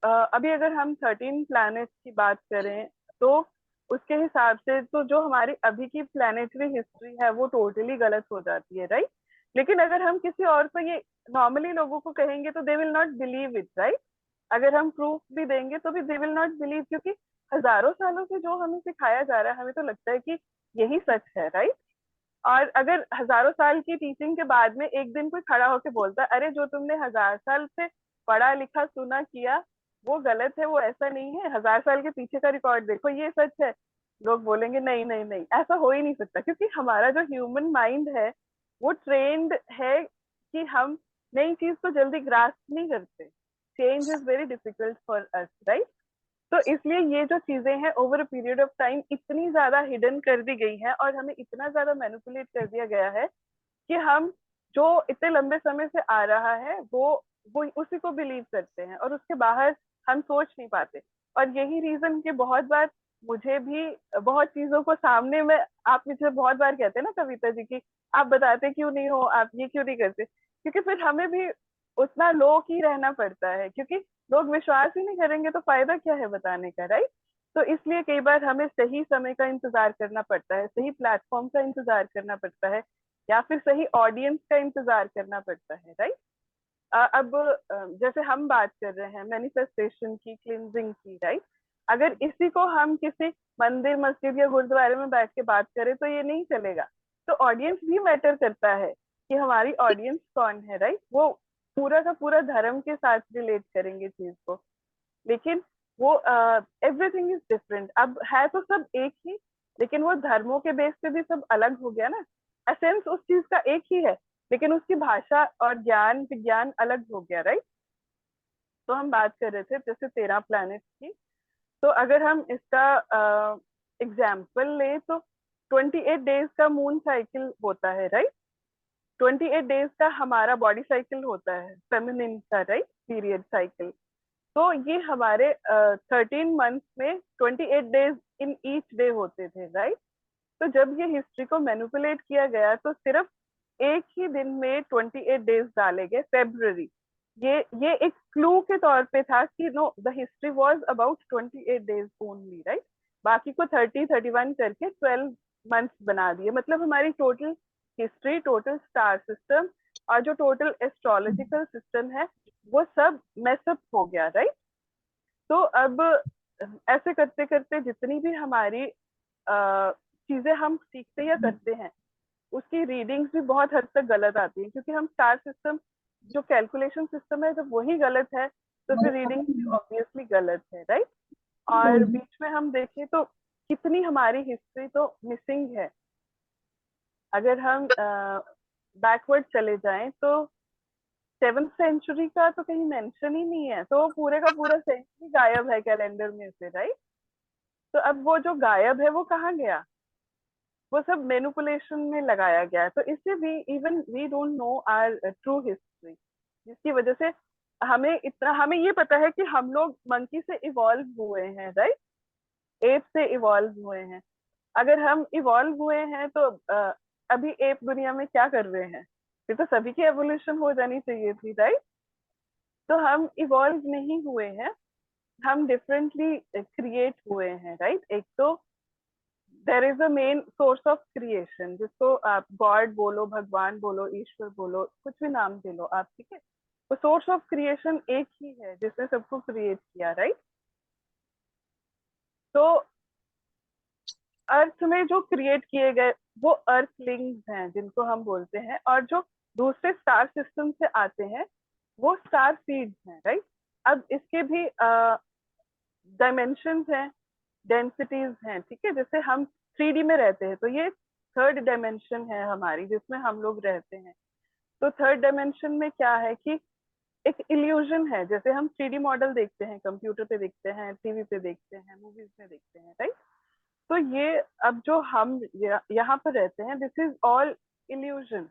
अभी अगर हम 13 प्लैनेट्स की बात करें तो उसके हिसाब से तो जो हमारी अभी की प्लानिटरी हिस्ट्री है वो टोटली गलत हो जाती है, राइट। लेकिन अगर हम किसी और को ये नॉर्मली लोगों को कहेंगे तो दे will not believe it, right. अगर हम प्रूफ भी देंगे तो भी दे विल नॉट बिलीव, क्योंकि हजारों सालों से जो हमें सिखाया जा रहा है हमें तो लगता है कि यही सच है, राइट। और अगर हजारों साल की टीचिंग के बाद में एक दिन कोई खड़ा होकर बोलता है अरे जो तुमने 1000 साल से पढ़ा लिखा सुना किया वो गलत है, वो ऐसा नहीं है, 1000 साल के पीछे का रिकॉर्ड देखो ये सच है, लोग बोलेंगे नहीं नहीं नहीं, ऐसा हो ही नहीं सकता। क्योंकि हमारा जो ह्यूमन माइंड है वो ट्रेंड है कि हम नई चीज को जल्दी ग्रास्प नहीं करते। Change is very difficult for us, right. तो इसलिए ये जो चीजें हैं over a period of time इतनी ज्यादा हिडन कर दी गई हैं और हमें इतना ज्यादा मैनिपुलेट कर दिया गया है कि हम जो इतने लंबे समय से आ रहा है वो उसी को बिलीव करते हैं और उसके बाहर हम सोच नहीं पाते। और यही रीजन कि बहुत बार मुझे भी बहुत चीजों को सामने में आप मुझे बहुत बार कहते हैं ना कविता जी की आप बताते क्यों नहीं हो, आप ये क्यों नहीं करते, क्योंकि फिर हमें भी उतना लो ही रहना पड़ता है, क्योंकि लोग विश्वास ही नहीं करेंगे तो फायदा क्या है बताने का, राइट। तो इसलिए कई बार हमें सही समय का इंतजार करना पड़ता है, सही प्लेटफॉर्म का इंतजार करना पड़ता है, या फिर सही ऑडियंस का इंतजार करना पड़ता है, राइट। अब जैसे हम बात कर रहे हैं मैनिफेस्टेशन की, क्लिनजिंग की, राइट। अगर इसी को हम किसी मंदिर मस्जिद या गुरुद्वारे में बैठ के बात करें तो ये नहीं चलेगा। तो ऑडियंस भी मैटर करता है कि हमारी ऑडियंस कौन है, राइट। वो पूरा का पूरा धर्म के साथ रिलेट करेंगे चीज को, लेकिन वो एवरीथिंग इज डिफरेंट। अब है तो सब एक ही, लेकिन वो धर्मों के बेस पे भी सब अलग हो गया ना। एसेंस उस चीज का एक ही है, लेकिन उसकी भाषा और ज्ञान विज्ञान अलग हो गया, राइट। तो हम बात कर रहे थे जैसे 13 प्लैनेट की। तो अगर हम इसका एग्जाम्पल ले तो 28 डेज का मून साइकिल होता है, राइट। 28 डेज का हमारा बॉडी साइकिल होता है फेमिनिन का, राइट, पीरियड साइकिल। तो ये हमारे 13 मंथ में 28 डेज इन ईच डे होते थे, राइट। तो जब ये हिस्ट्री को मैनिपुलेट किया गया तो सिर्फ एक ही दिन में 28 डेज डाले गए, फेब्रवरी। ये एक क्लू के तौर पे था कि know the history was about 28 days only, right. बाकी को 30 31 करके 12 मंथ्स बना दिए। मतलब हमारी total history, total star system और जो टोटल एस्ट्रोलॉजिकल सिस्टम है वो सब मैसअप हो गया, राइट। तो अब ऐसे करते करते जितनी भी हमारी चीजें हम सीखते या करते हैं उसकी रीडिंग्स भी बहुत हद तक गलत आती है, क्योंकि हम स्टार सिस्टम जो कैलकुलेशन सिस्टम है जब वही गलत है तो फिर रीडिंग भी ऑब्वियसली गलत है, राइट। और बीच में हम देखें तो कितनी हमारी हिस्ट्री तो मिसिंग है। अगर हम बैकवर्ड चले जाएं तो 7th सेंचुरी का तो कहीं मेंशन ही नहीं है, तो पूरे का पूरा सेंचुरी गायब है कैलेंडर में से, राइट। तो अब वो जो गायब है वो कहाँ गया, वो सब मैनिपुलेशन में लगाया गया है। तो इससे भी even we don't know our true history, जिसकी वजह से हमें ये पता है कि हम लोग मंकी से इवॉल्व हुए हैं, राइट, एप से इवॉल्व हुए हैं। अगर हम इवॉल्व हुए हैं तो अभी एप दुनिया में क्या कर रहे हैं, फिर तो सभी की एवोल्यूशन हो जानी चाहिए थी, राइट। तो हम इवॉल्व नहीं हुए हैं, हम डिफरेंटली क्रिएट हुए हैं, राइट। एक तो there is a main source of creation जिसको आप गॉड बोलो, भगवान बोलो, ईश्वर बोलो, कुछ भी नाम दे लो आप, ठीक है। तो सोर्स ऑफ क्रिएशन एक ही है जिसने सबको क्रिएट किया, राइट। तो अर्थ में जो क्रिएट किए गए वो अर्थलिंग्स हैं जिनको हम बोलते हैं, और जो दूसरे स्टार सिस्टम से आते हैं वो स्टार सीड्स हैं, राइट। अब इसके भी डायमेंशन हैं, डेंसिटीज हैं, ठीक है। जैसे हम 3D में रहते हैं तो ये थर्ड डायमेंशन है हमारी जिसमें हम लोग रहते हैं। तो थर्ड डायमेंशन में क्या है कि एक इल्यूजन है, जैसे हम 3D मॉडल देखते हैं, कंप्यूटर पे देखते हैं, टीवी पे देखते हैं, मूवीज में देखते हैं, राइट। तो ये अब जो हम यहाँ पर रहते हैं दिस इज ऑल इल्यूजन,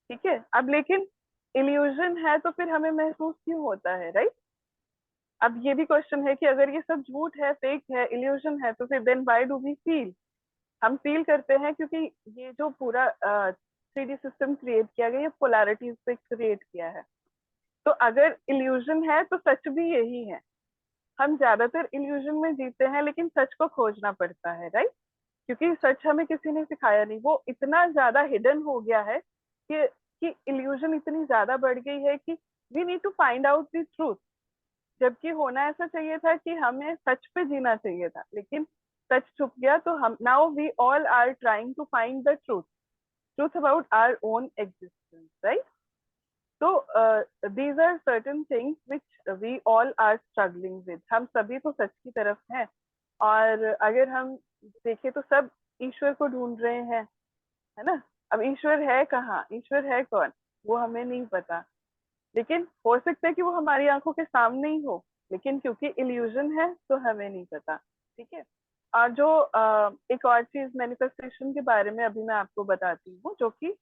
ठीक है। अब लेकिन इल्यूजन है तो फिर हमें महसूस क्यों होता है, राइट। अब ये भी क्वेश्चन है कि अगर ये सब झूठ है, फेक है, इल्यूजन है, तो फिर then why do we feel. हम फील करते हैं क्योंकि ये जो पूरा 3D सिस्टम क्रिएट किया गया ये पोलैरिटीज पे क्रिएट किया है। तो अगर इल्यूजन है तो सच भी यही है। हम ज्यादातर इल्यूजन में जीते हैं, लेकिन सच को खोजना पड़ता है, राइट? क्योंकि सच हमें किसी ने सिखाया नहीं, वो इतना ज्यादा हिडन हो गया है कि इल्यूजन इतनी ज्यादा बढ़ गई है कि we need to find out the truth. जबकि होना ऐसा चाहिए था कि हमें सच पे जीना चाहिए था, लेकिन सच छुप गया। तो हम now we all are trying to find the truth, truth about our own existence, right? तो these are certain things which we all are struggling with। हम सभी तो सच की तरफ हैं, और अगर हम देखें तो सब ईश्वर को ढूंढ रहे हैं, है ना? अब ईश्वर है कहाँ, ईश्वर है कौन, वो हमें नहीं पता। लेकिन हो सकता है कि वो हमारी आंखों के सामने ही हो, लेकिन क्योंकि इल्यूजन है तो हमें नहीं पता। ठीक है। और जो एक और चीज मैनिफेस्टेशन के बारे में अभी मैं आपको बताती हूँ, जो कि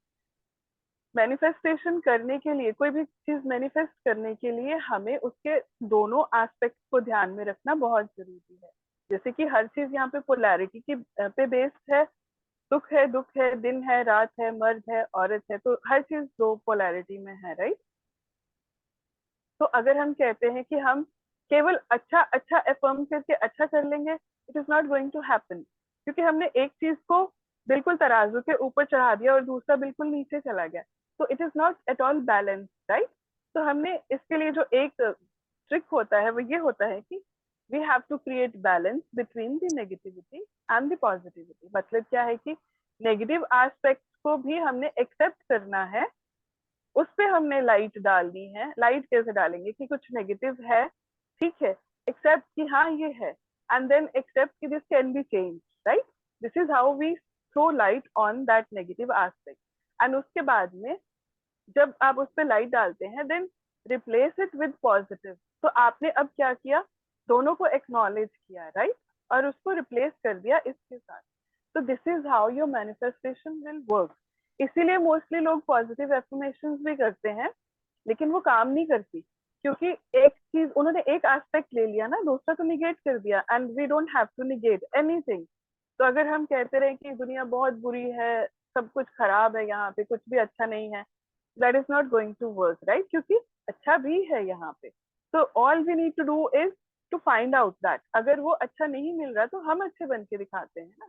मैनिफेस्टेशन करने के लिए, कोई भी चीज मैनिफेस्ट करने के लिए हमें उसके दोनों एस्पेक्ट को ध्यान में रखना बहुत जरूरी है। जैसे कि हर चीज यहाँ पे पोलैरिटी की पे बेस्ड है। सुख है, दुख है, दिन है, रात है, मर्द है, औरत है, तो हर चीज दो पोलैरिटी में है, राइट? तो अगर हम कहते हैं कि हम केवल अच्छा अच्छा एफर्म करके अच्छा कर लेंगे, it is not going to happen. क्योंकि हमने एक चीज को बिल्कुल तराजू के ऊपर चढ़ा दिया और दूसरा बिल्कुल नीचे चला गया, तो it is not at all balance, right? तो हमने इसके लिए जो एक ट्रिक होता है वो ये होता है कि we have to create balance between the negativity and the positivity. मतलब क्या है कि नेगेटिव एस्पेक्ट को भी हमने एक्सेप्ट करना है, उस पे हमने लाइट डालनी है। लाइट कैसे डालेंगे कि कुछ नेगेटिव है, ठीक है, एक्सेप्ट कि हाँ ये है, एंड देन एक्सेप्ट कि this can be change, right? This is how we throw light on that negative aspect. And उसके बाद में जब आप उस पर लाइट डालते हैं, then replace it with positive. तो आपने अब क्या किया, दोनों को एक्नॉलेज किया, राइट? और उसको रिप्लेस कर दिया इसके साथ। तो this is how your manifestation will work. इसीलिए मोस्टली लोग पॉजिटिव एफर्मेशन भी करते हैं, लेकिन वो काम नहीं करती, क्योंकि एक चीज उन्होंने एक एस्पेक्ट ले लिया ना, दूसरा तो निगेट कर दिया। And we don't have to negate anything. तो अगर हम कहते रहे कि दुनिया बहुत बुरी है, सब कुछ खराब है, यहाँ पे कुछ भी अच्छा नहीं है, that is not going to work, right? क्योंकि अच्छा भी है यहाँ पे। तो all we need to do is to find out that अगर वो अच्छा नहीं मिल रहा तो हम अच्छे बन के दिखाते हैं ना।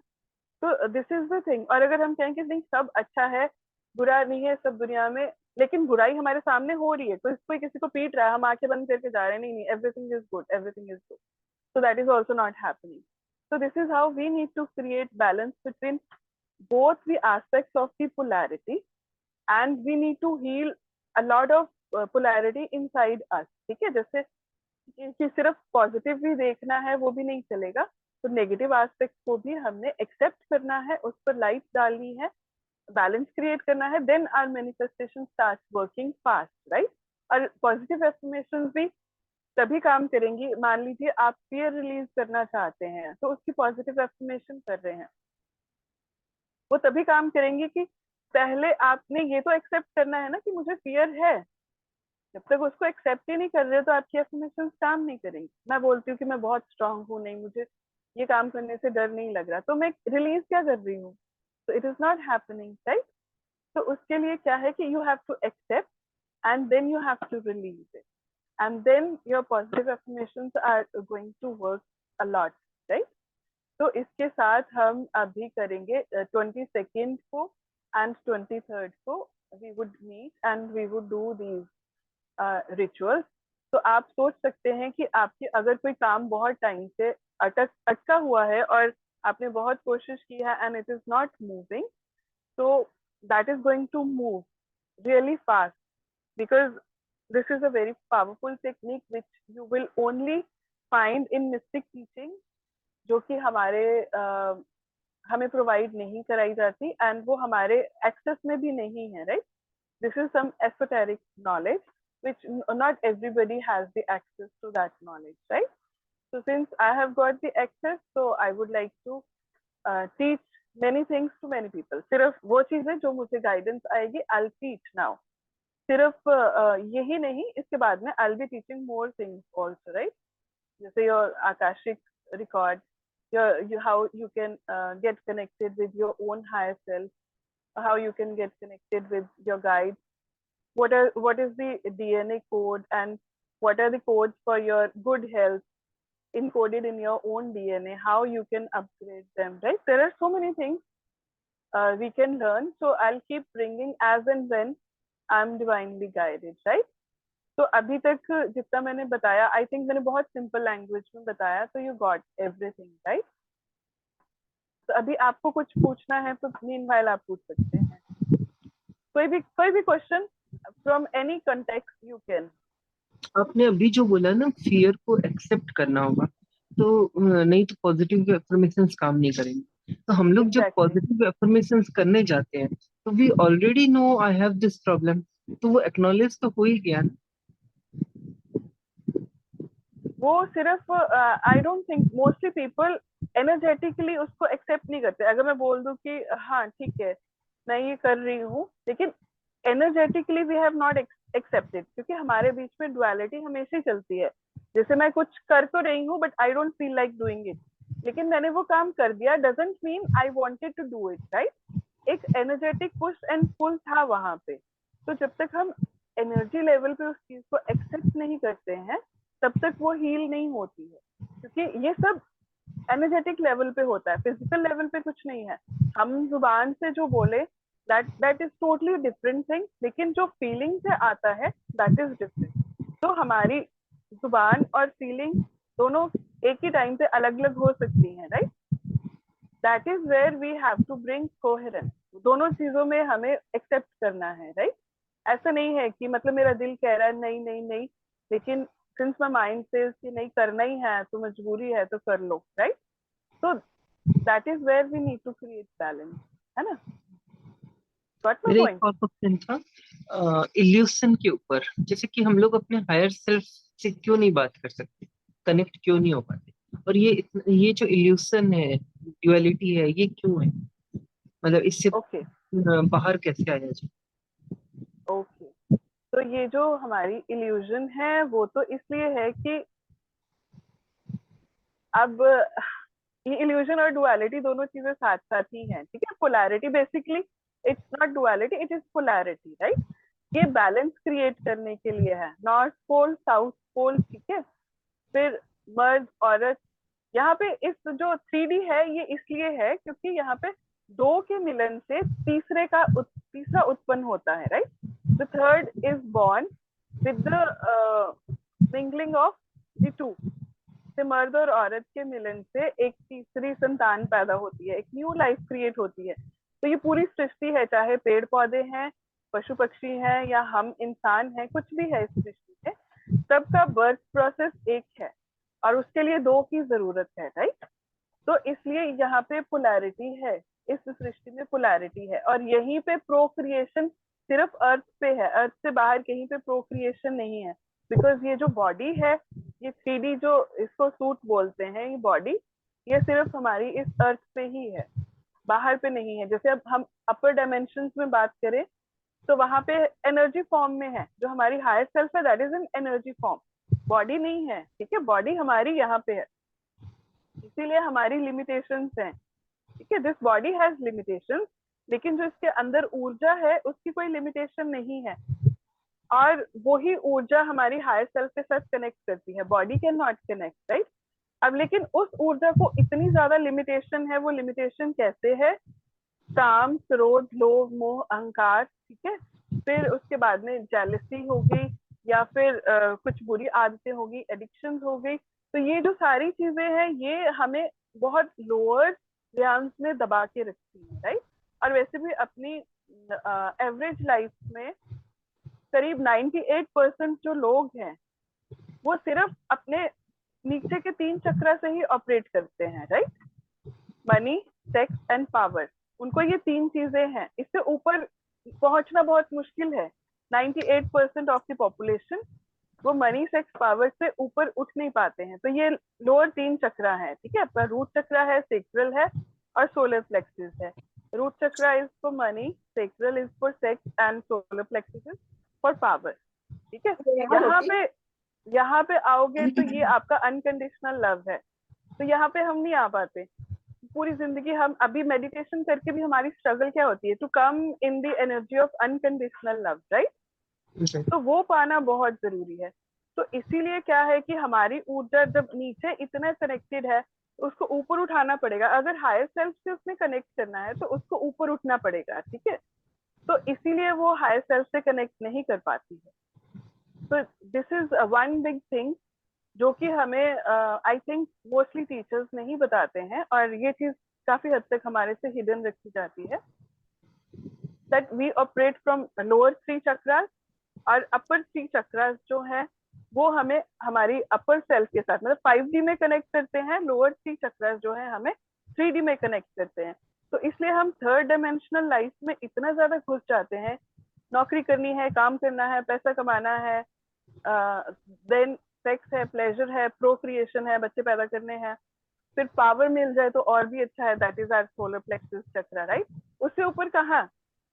तो दिस इज द थिंग। और अगर हम कहें कि नहीं सब अच्छा है, बुरा नहीं है सब दुनिया में, लेकिन बुराई हमारे सामने हो रही है, कोई किसी को पीट रहा है, हम आंखें बंद करके जा रहे हैं, नहीं नहीं everything is good, everything is good, so that is also not happening. So this is how we need to create balance between both the aspects of the polarity, and we need to heal a lot of polarity inside us। ठीक है, जैसे कि सिर्फ positive भी देखना है वो भी नहीं चलेगा, तो नेगेटिव एस्पेक्ट को भी हमने एक्सेप्ट करना है, उस पर लाइट डालनी है, बैलेंस क्रिएट करना है, then our manifestation start working fast, right? और पॉजिटिव एफर्मेशन भी तभी काम करेंगी। मान लीजिए आप फियर रिलीज करना चाहते हैं, तो उसकी पॉजिटिव एफर्मेशन कर रहे हैं, वो तभी काम करेंगी कि पहले आपने ये तो एक्सेप्ट करना है ना कि मुझे फियर है। जब तक उसको एक्सेप्ट ही नहीं कर रहे तो आपकी एफर्मेशन काम नहीं करेंगी। मैं बोलती हूँ कि मैं बहुत स्ट्रांग हूँ, नहीं मुझे ये काम करने से डर नहीं लग रहा, तो मैं रिलीज क्या कर रही हूँ? तो it is not happening, right? तो उसके लिए क्या है कि you have to accept and then you have to release it, and then your positive affirmations are going to work a lot, right? तो इसके साथ हम अभी करेंगे 22nd को एंड 23rd को we would meet and we would do these rituals. तो आप सोच सकते हैं कि आपके अगर कोई काम बहुत टाइम से अटका हुआ है और आपने बहुत कोशिश की है and it is not moving, so that is going to move really fast, because this is a very powerful technique which you will only find in mystic teaching, जो कि हमें प्रोवाइड नहीं कराई जाती, एंड वो हमारे एक्सेस में भी नहीं है, right? This is some esoteric knowledge which not everybody has the access to that knowledge, right? So since I have got the access, so I would like to teach many things to many people। सिर्फ वो चीजें जो मुझे guidance आएगी I'll teach now। सिर्फ यही नहीं, इसके बाद में I'll be teaching more things also, right? जैसे your akashic record, how you can get connected with your own higher self, how you can get connected with your guides, what is the DNA code, and what are the codes for your good health, encoded in your own DNA, how you can upgrade them, right? There are so many things we can learn. So I'll keep bringing as and when I'm divinely guided, right? तो अभी तक जितना मैंने बताया, I think मैंने बहुत simple language में बताया, तो यू गॉट एवरीथिंग, राइट? तो अभी आपको कुछ पूछना है तो मीनवाइल आप पूछ सकते हैं, कोई भी question from any context you can. आपने अभी जो बोला ना, फियर को एक्सेप्ट करना होगा, तो नहीं तो पॉजिटिव एफर्मेशंस काम नहीं करेंगे। तो हम लोग जब एग्जैक्टली पॉजिटिव एफर्मेशंस करने जाते हैं तो we already know I have this problem, तो वो एक्नॉलेज तो हो ही गया ना। वो सिर्फ I don't think mostly people energetically उसको एक्सेप्ट नहीं करते। अगर मैं बोल दूं कि हाँ ठीक है मैं ये कर रही हूँ, लेकिन energetically we have not accepted, क्योंकि हमारे बीच में डुअलिटी हमेशा ही चलती है। जैसे मैं कुछ कर तो रही हूँ but I don't feel like doing it, लेकिन मैंने वो काम कर दिया, doesn't mean I wanted to do it, right? एक एनर्जेटिक पुश एंड पुल था वहां पे। तो जब तक हम एनर्जी लेवल पे उस चीज को एक्सेप्ट नहीं करते हैं तब तक वो हील नहीं होती है, क्योंकि ये सब एनर्जेटिक लेवल पे होता है, फिजिकल लेवल पे कुछ नहीं है। हम जुबान से जो बोले that is totally different thing, लेकिन जो फीलिंग से आता है दैट इज डिफरेंट। तो हमारी जुबान और फीलिंग दोनों एक ही टाइम पे अलग अलग हो सकती हैं, right? That is where we have to bring coherence. दोनों चीजों में हमें एक्सेप्ट करना है, राइट? ऐसा नहीं है कि मतलब मेरा दिल कह रहा है नहीं नहीं नहीं, लेकिन सिंस माय माइंड सेज कि नहीं करना ही है तो मजबूरी है तो कर लो, राइट? तो that is where we need to create balance, है ना? गॉट माय मेरा पॉइंट? एक और क्वेश्चन था इल्यूशन के ऊपर। जैसे कि हम लोग अपने हायर सेल्फ से क्यों नहीं बात कर सकते, कनेक्ट क्यों नहीं हो पाते, और ये जो इल्यूशन है, ड्युअलिटी है, ये क्यों है? मतलब इससे ओके बाहर कैसे आया जाए? ओके। तो ये जो हमारी इल्यूजन है वो तो इसलिए है कि अब ये इल्यूजन और डुअलिटी दोनों चीजें साथ साथ ही हैं, ठीक है? Polarity basically it's not duality, it is polarity, right? ये बैलेंस क्रिएट करने के लिए है, नॉर्थ पोल साउथ पोल, ठीक है? फिर मर्द औरत, यहाँ पे इस जो 3D है ये इसलिए है क्योंकि यहाँ पे दो के मिलन से तीसरा उत्पन्न होता है, right? The third is born with the mingling of the two, से मर्द और औरत के मिलन से एक तीसरी संतान पैदा होती है, एक न्यू लाइफ क्रिएट होती है। तो ये पूरी सृष्टि है, चाहे पेड़ पौधे हैं, पशु पक्षी हैं, या हम इंसान हैं, कुछ भी है इस सृष्टि में, सबका बर्थ प्रोसेस एक है और उसके लिए दो की जरूरत है, राइट? तो इसलिए यहाँ पे पोलैरिटी है, इस सृष्टि में पोलैरिटी है, और यहीं पे प्रोक्रिएशन सिर्फ अर्थ पे है, अर्थ से बाहर कहीं पे प्रोक्रिएशन नहीं है। बिकॉज ये जो बॉडी है, ये 3D जो इसको सूट बोलते हैं, ये बॉडी ये सिर्फ हमारी इस अर्थ पे ही है, बाहर पे नहीं है। जैसे अब हम अपर डायमेंशन में बात करें तो वहां पे एनर्जी फॉर्म में है, जो हमारी हायर सेल्फ है that is an energy form, body नहीं है, ठीक है? बॉडी हमारी यहाँ पे है, इसीलिए हमारी लिमिटेशंस हैं, ठीक है? दिस बॉडी हैज लिमिटेशंस, लेकिन जो इसके अंदर ऊर्जा है उसकी कोई लिमिटेशन नहीं है, और वही ऊर्जा हमारी हायर सेल्फ के साथ कनेक्ट करती है, body can not connect, right? अब लेकिन उस ऊर्जा को इतनी ज्यादा लिमिटेशन है, वो लिमिटेशन कैसे है? काम, क्रोध, लोभ, मोह, अहंकार, ठीक है? फिर उसके बाद में जेलसी हो गई, या फिर कुछ बुरी आदतें होगी, एडिक्शन हो गई। तो ये जो सारी चीजें हैं ये हमें बहुत लोअर ध्यान में दबा के रखती है, राइट? और वैसे भी अपनी एवरेज लाइफ में करीब 98% जो लोग हैं वो सिर्फ अपने नीचे के 3 चक्र से ही ऑपरेट करते हैं, right? Money, sex and power, उनको ये 3 चीजें हैं, इससे ऊपर पहुंचना बहुत मुश्किल है। 98% ऑफ द पॉपुलेशन वो मनी, सेक्स, पावर से ऊपर उठ नहीं पाते हैं। तो ये लोअर 3 चक्र है, ठीक है? आपका रूट चक्र है, सेक्रल है, और सोलर प्लेक्सिस है। रूट चक्र is for money, sacral is for sex, and solar plexus is for power, ठीक है? यहाँ पे आओगे तो ये आपका अनकंडीशनल लव है, तो यहाँ पे हम नहीं आ पाते। पूरी जिंदगी हम अभी मेडिटेशन करके भी हमारी स्ट्रगल क्या होती है? To come in the energy of unconditional love, right? तो वो पाना बहुत जरूरी है। तो इसीलिए क्या है कि हमारी ऊर्जा जब नीचे इतना कनेक्टेड है, उसको ऊपर उठाना पड़ेगा। अगर हायर सेल्फ से उसने कनेक्ट करना है तो उसको ऊपर उठना पड़ेगा, ठीक है। तो इसीलिए वो हायर सेल्फ से कनेक्ट नहीं कर पाती है। तो this is one big thing जो कि हमें आई थिंक मोस्टली टीचर्स नहीं बताते हैं, और ये चीज काफी हद तक हमारे से हिडन रखी जाती है, that we operate from lower 3 chakras, और अपर 3 चक्रास जो है वो हमें हमारी अपर सेल्फ के साथ मतलब 5D में कनेक्ट करते हैं, लोअर 3 चक्रास जो है हमें 3D में कनेक्ट करते हैं। तो इसलिए हम थर्ड डायमेंशनल लाइफ में इतना ज्यादा घुस जाते हैं, नौकरी करनी है, काम करना है, पैसा कमाना है, देन सेक्स है, प्लेजर है, प्रोक्रिएशन है, बच्चे पैदा करने हैं, फिर पावर मिल जाए तो और भी अच्छा है, that is our solar plexus chakra, right. उससे ऊपर कहाँ,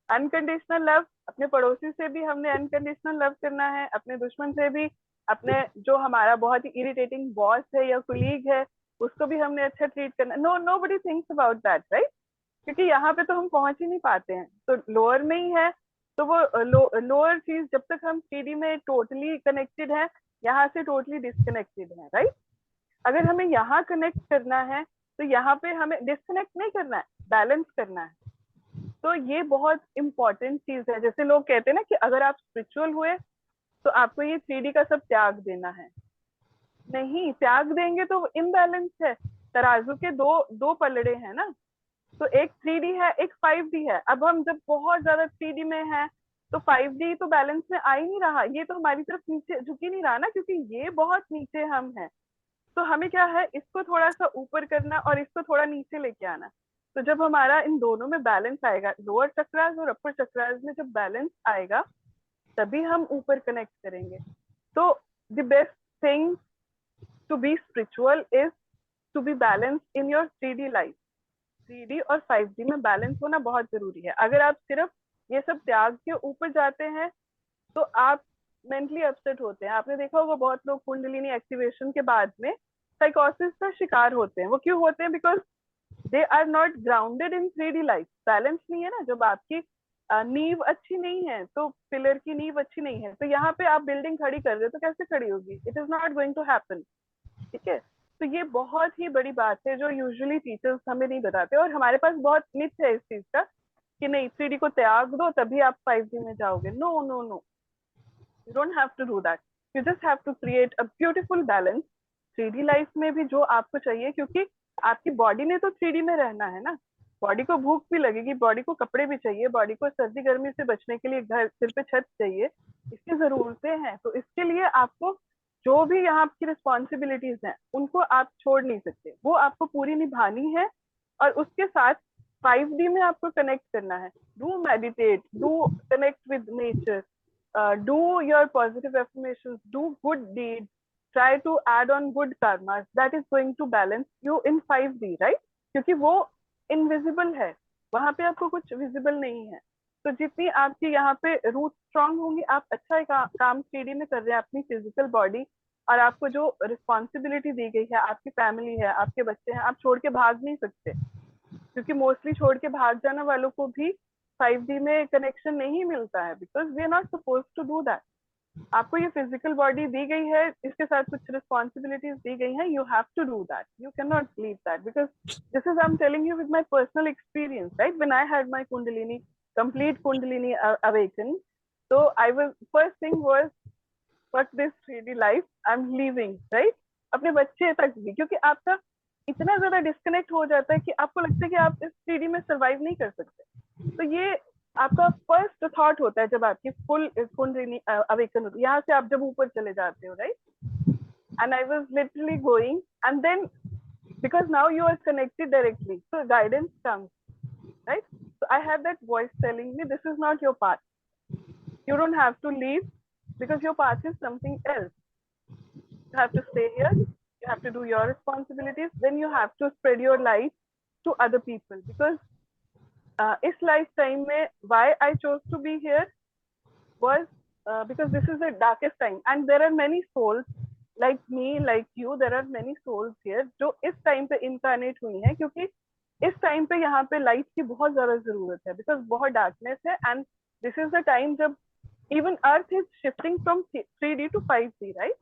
अनकंडीशनल लव, अपने पड़ोसी से भी हमने अनकंडीशनल लव करना है, अपने दुश्मन से भी, अपने जो हमारा बहुत ही इरिटेटिंग बॉस है या कुलीग है उसको भी हमने अच्छा ट्रीट करना। No, nobody thinks about that, right, क्योंकि यहाँ पे तो हम पहुंच ही नहीं पाते हैं, तो लोअर में ही है। तो वो लोअर चीज जब तक हम 3D में टोटली कनेक्टेड है, यहाँ से टोटली डिस्कनेक्टेड है, राइट। अगर हमें यहाँ कनेक्ट करना है तो यहाँ पे हमें डिस्कनेक्ट नहीं करना है, बैलेंस करना है। तो ये बहुत इंपॉर्टेंट चीज है। जैसे लोग कहते हैं ना कि अगर आप स्पिरिचुअल हुए तो आपको ये 3D का सब त्याग देना है। नहीं, त्याग देंगे तो इम्बैलेंस है। तराजू के दो दो पलड़े हैं ना, तो एक 3D है, एक 5D है। अब हम जब बहुत ज्यादा 3D में है तो 5D तो बैलेंस में आ ही नहीं रहा, ये तो हमारी तरफ नीचे झुक ही नहीं रहा ना, क्योंकि ये बहुत नीचे हम हैं। तो हमें क्या है, इसको थोड़ा सा ऊपर करना और इसको थोड़ा नीचे लेके आना। तो जब हमारा इन दोनों में बैलेंस आएगा, लोअर चक्रास और अपर चक्रास में जब बैलेंस आएगा तभी हम ऊपर कनेक्ट करेंगे। तो the best thing to be spiritual is to be balance in your 3D life. 3D और 5D में बैलेंस होना बहुत जरूरी है। अगर आप सिर्फ ये सब त्याग के ऊपर जाते हैं तो आप मेंटली अपसेट होते हैं। आपने देखा होगा बहुत लोग कुंडलिनी एक्टिवेशन के बाद में साइकोसिस का शिकार होते हैं। वो क्यों होते हैं? Because they are not grounded in 3D life. Balance नहीं है ना। जब आपकी नींव अच्छी नहीं है तो पिलर की नींव अच्छी नहीं है, तो यहाँ पे आप बिल्डिंग खड़ी कर रहे हो तो कैसे खड़ी होगी? It is not going to happen. ठीक है, तो ये बहुत ही बड़ी बात है जो यूजुअली टीचर्स हमें नहीं बताते, और हमारे पास बहुत मिथ है इस चीज का कि नहीं 3D को त्याग दो तभी आप 5D में जाओगे। No no no, you don't have to do that. You just have to create a beautiful balance 3D life में भी जो आपको चाहिए, क्योंकि आपकी बॉडी ने तो 3D में रहना है ना। बॉडी को भूख भी लगेगी, बॉडी को कपड़े भी चाहिए, बॉडी को सर्दी गर्मी से बचने के लिए घर, सिर पे छत चाहिए, इसकी जरूरतें हैं। तो इसके लिए आपको जो भी यहाँ आपकी रिस्पॉन्सिबिलिटीज हैं उनको आप छोड़ नहीं सकते, वो आपको पूरी निभानी है। और उसके साथ 5D में आपको कनेक्ट करना है। Do meditate, do connect with nature, do your positive affirmations, do good deeds, try to add on good karmas. That is going to balance you in 5D, right? क्योंकि वो इनविजिबल है, वहां पे आपको कुछ विजिबल नहीं है। तो जितनी आपकी यहाँ पे रूट स्ट्रांग होंगी, आप अच्छा काम 3D में कर रहे हैं अपनी फिजिकल बॉडी, और आपको जो रिस्पॉन्सिबिलिटी दी गई है, आपकी फैमिली है, आपके बच्चे हैं, आप छोड़ के भाग नहीं सकते। क्योंकि मोस्टली छोड़ के भाग जाने वालों को भी 5D में कनेक्शन नहीं मिलता है, because we are not suppose to do that. आपको ये फिजिकल बॉडी दी गई है, इसके साथ कुछ रिस्पॉन्सिबिलिटीज दी गई हैं, you have to do that, you can not leave that, because this is I am telling you with my personal experience, right. When I had my kundalini, complete kundalini awaken, तो I was, first thing was what this 3D life, I am leaving, right. अपने बच्चे तक भी, क्योंकि आपका इतना ज्यादा disconnect हो जाता है कि आपको लगता है कि आप इस 3D में सर्वाइव नहीं कर सकते। तो ये आपका फर्स्ट थॉट होता है जब आपकी फुल कुंडलिनी अवेकन होती है, यहाँ से आप जब ऊपर चले जाते हो, right. And I was literally going, and then because now you are connected directly, so guidance comes, right? So I had that voice telling me this is not your path, you don't have to leave because your path is something else, you have to stay here, you have to do your responsibilities, then you have to spread your light to other people, because इस life time में why I chose to be here was because this is the darkest time and there are many souls like me, like you, there are many souls here जो इस time पे incarnate हुई हैं, क्योंकि इस time पे यहाँ पे लाइट की बहुत ज्यादा जरूरत है, बिकॉज बहुत डार्कनेस है। And this is the time जब even earth is shifting from 3D to 5D, right.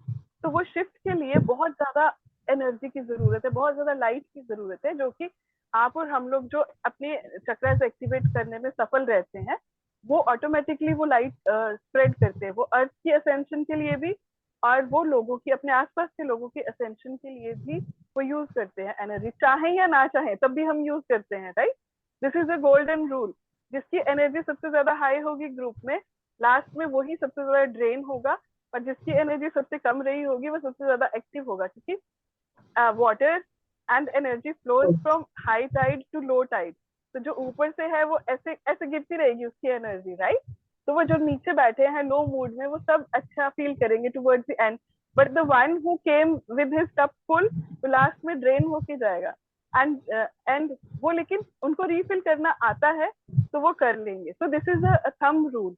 तो वो शिफ्ट के लिए बहुत ज्यादा एनर्जी की जरूरत है, बहुत ज्यादा लाइट की जरूरत है, जो कि आप और हम लोग जो अपने चक्रास एक्टिवेट करने में सफल रहते हैं, वो ऑटोमेटिकली वो लाइट स्प्रेड करते हैं, वो अर्थ की असेंशन के लिए भी और वो लोगों की, अपने आसपास के लोगों की असेंशन के लिए भी वो यूज करते हैं एनर्जी, चाहे या ना चाहे तब भी हम यूज करते हैं, right. This is a golden rule. जिसकी एनर्जी सबसे ज्यादा हाई होगी ग्रुप में, लास्ट में वही सबसे ज्यादा ड्रेन होगा, और जिसकी एनर्जी सबसे कम रही होगी वो सबसे ज्यादा एक्टिव होगा, क्योंकि water and energy flows from high tide to low tide. तो जो ऊपर से है वो ऐसे ऐसे गिरती रहेगी उसकी एनर्जी, राइट। तो वो जो नीचे बैठे हैं लो मूड में, वो सब अच्छा फील करेंगे towards the end, but the one who came with his cup full, तो लास्ट में ड्रेन होके जाएगा। एंड वो, लेकिन उनको रीफिल करना आता है तो वो कर लेंगे। So this is a thumb rule.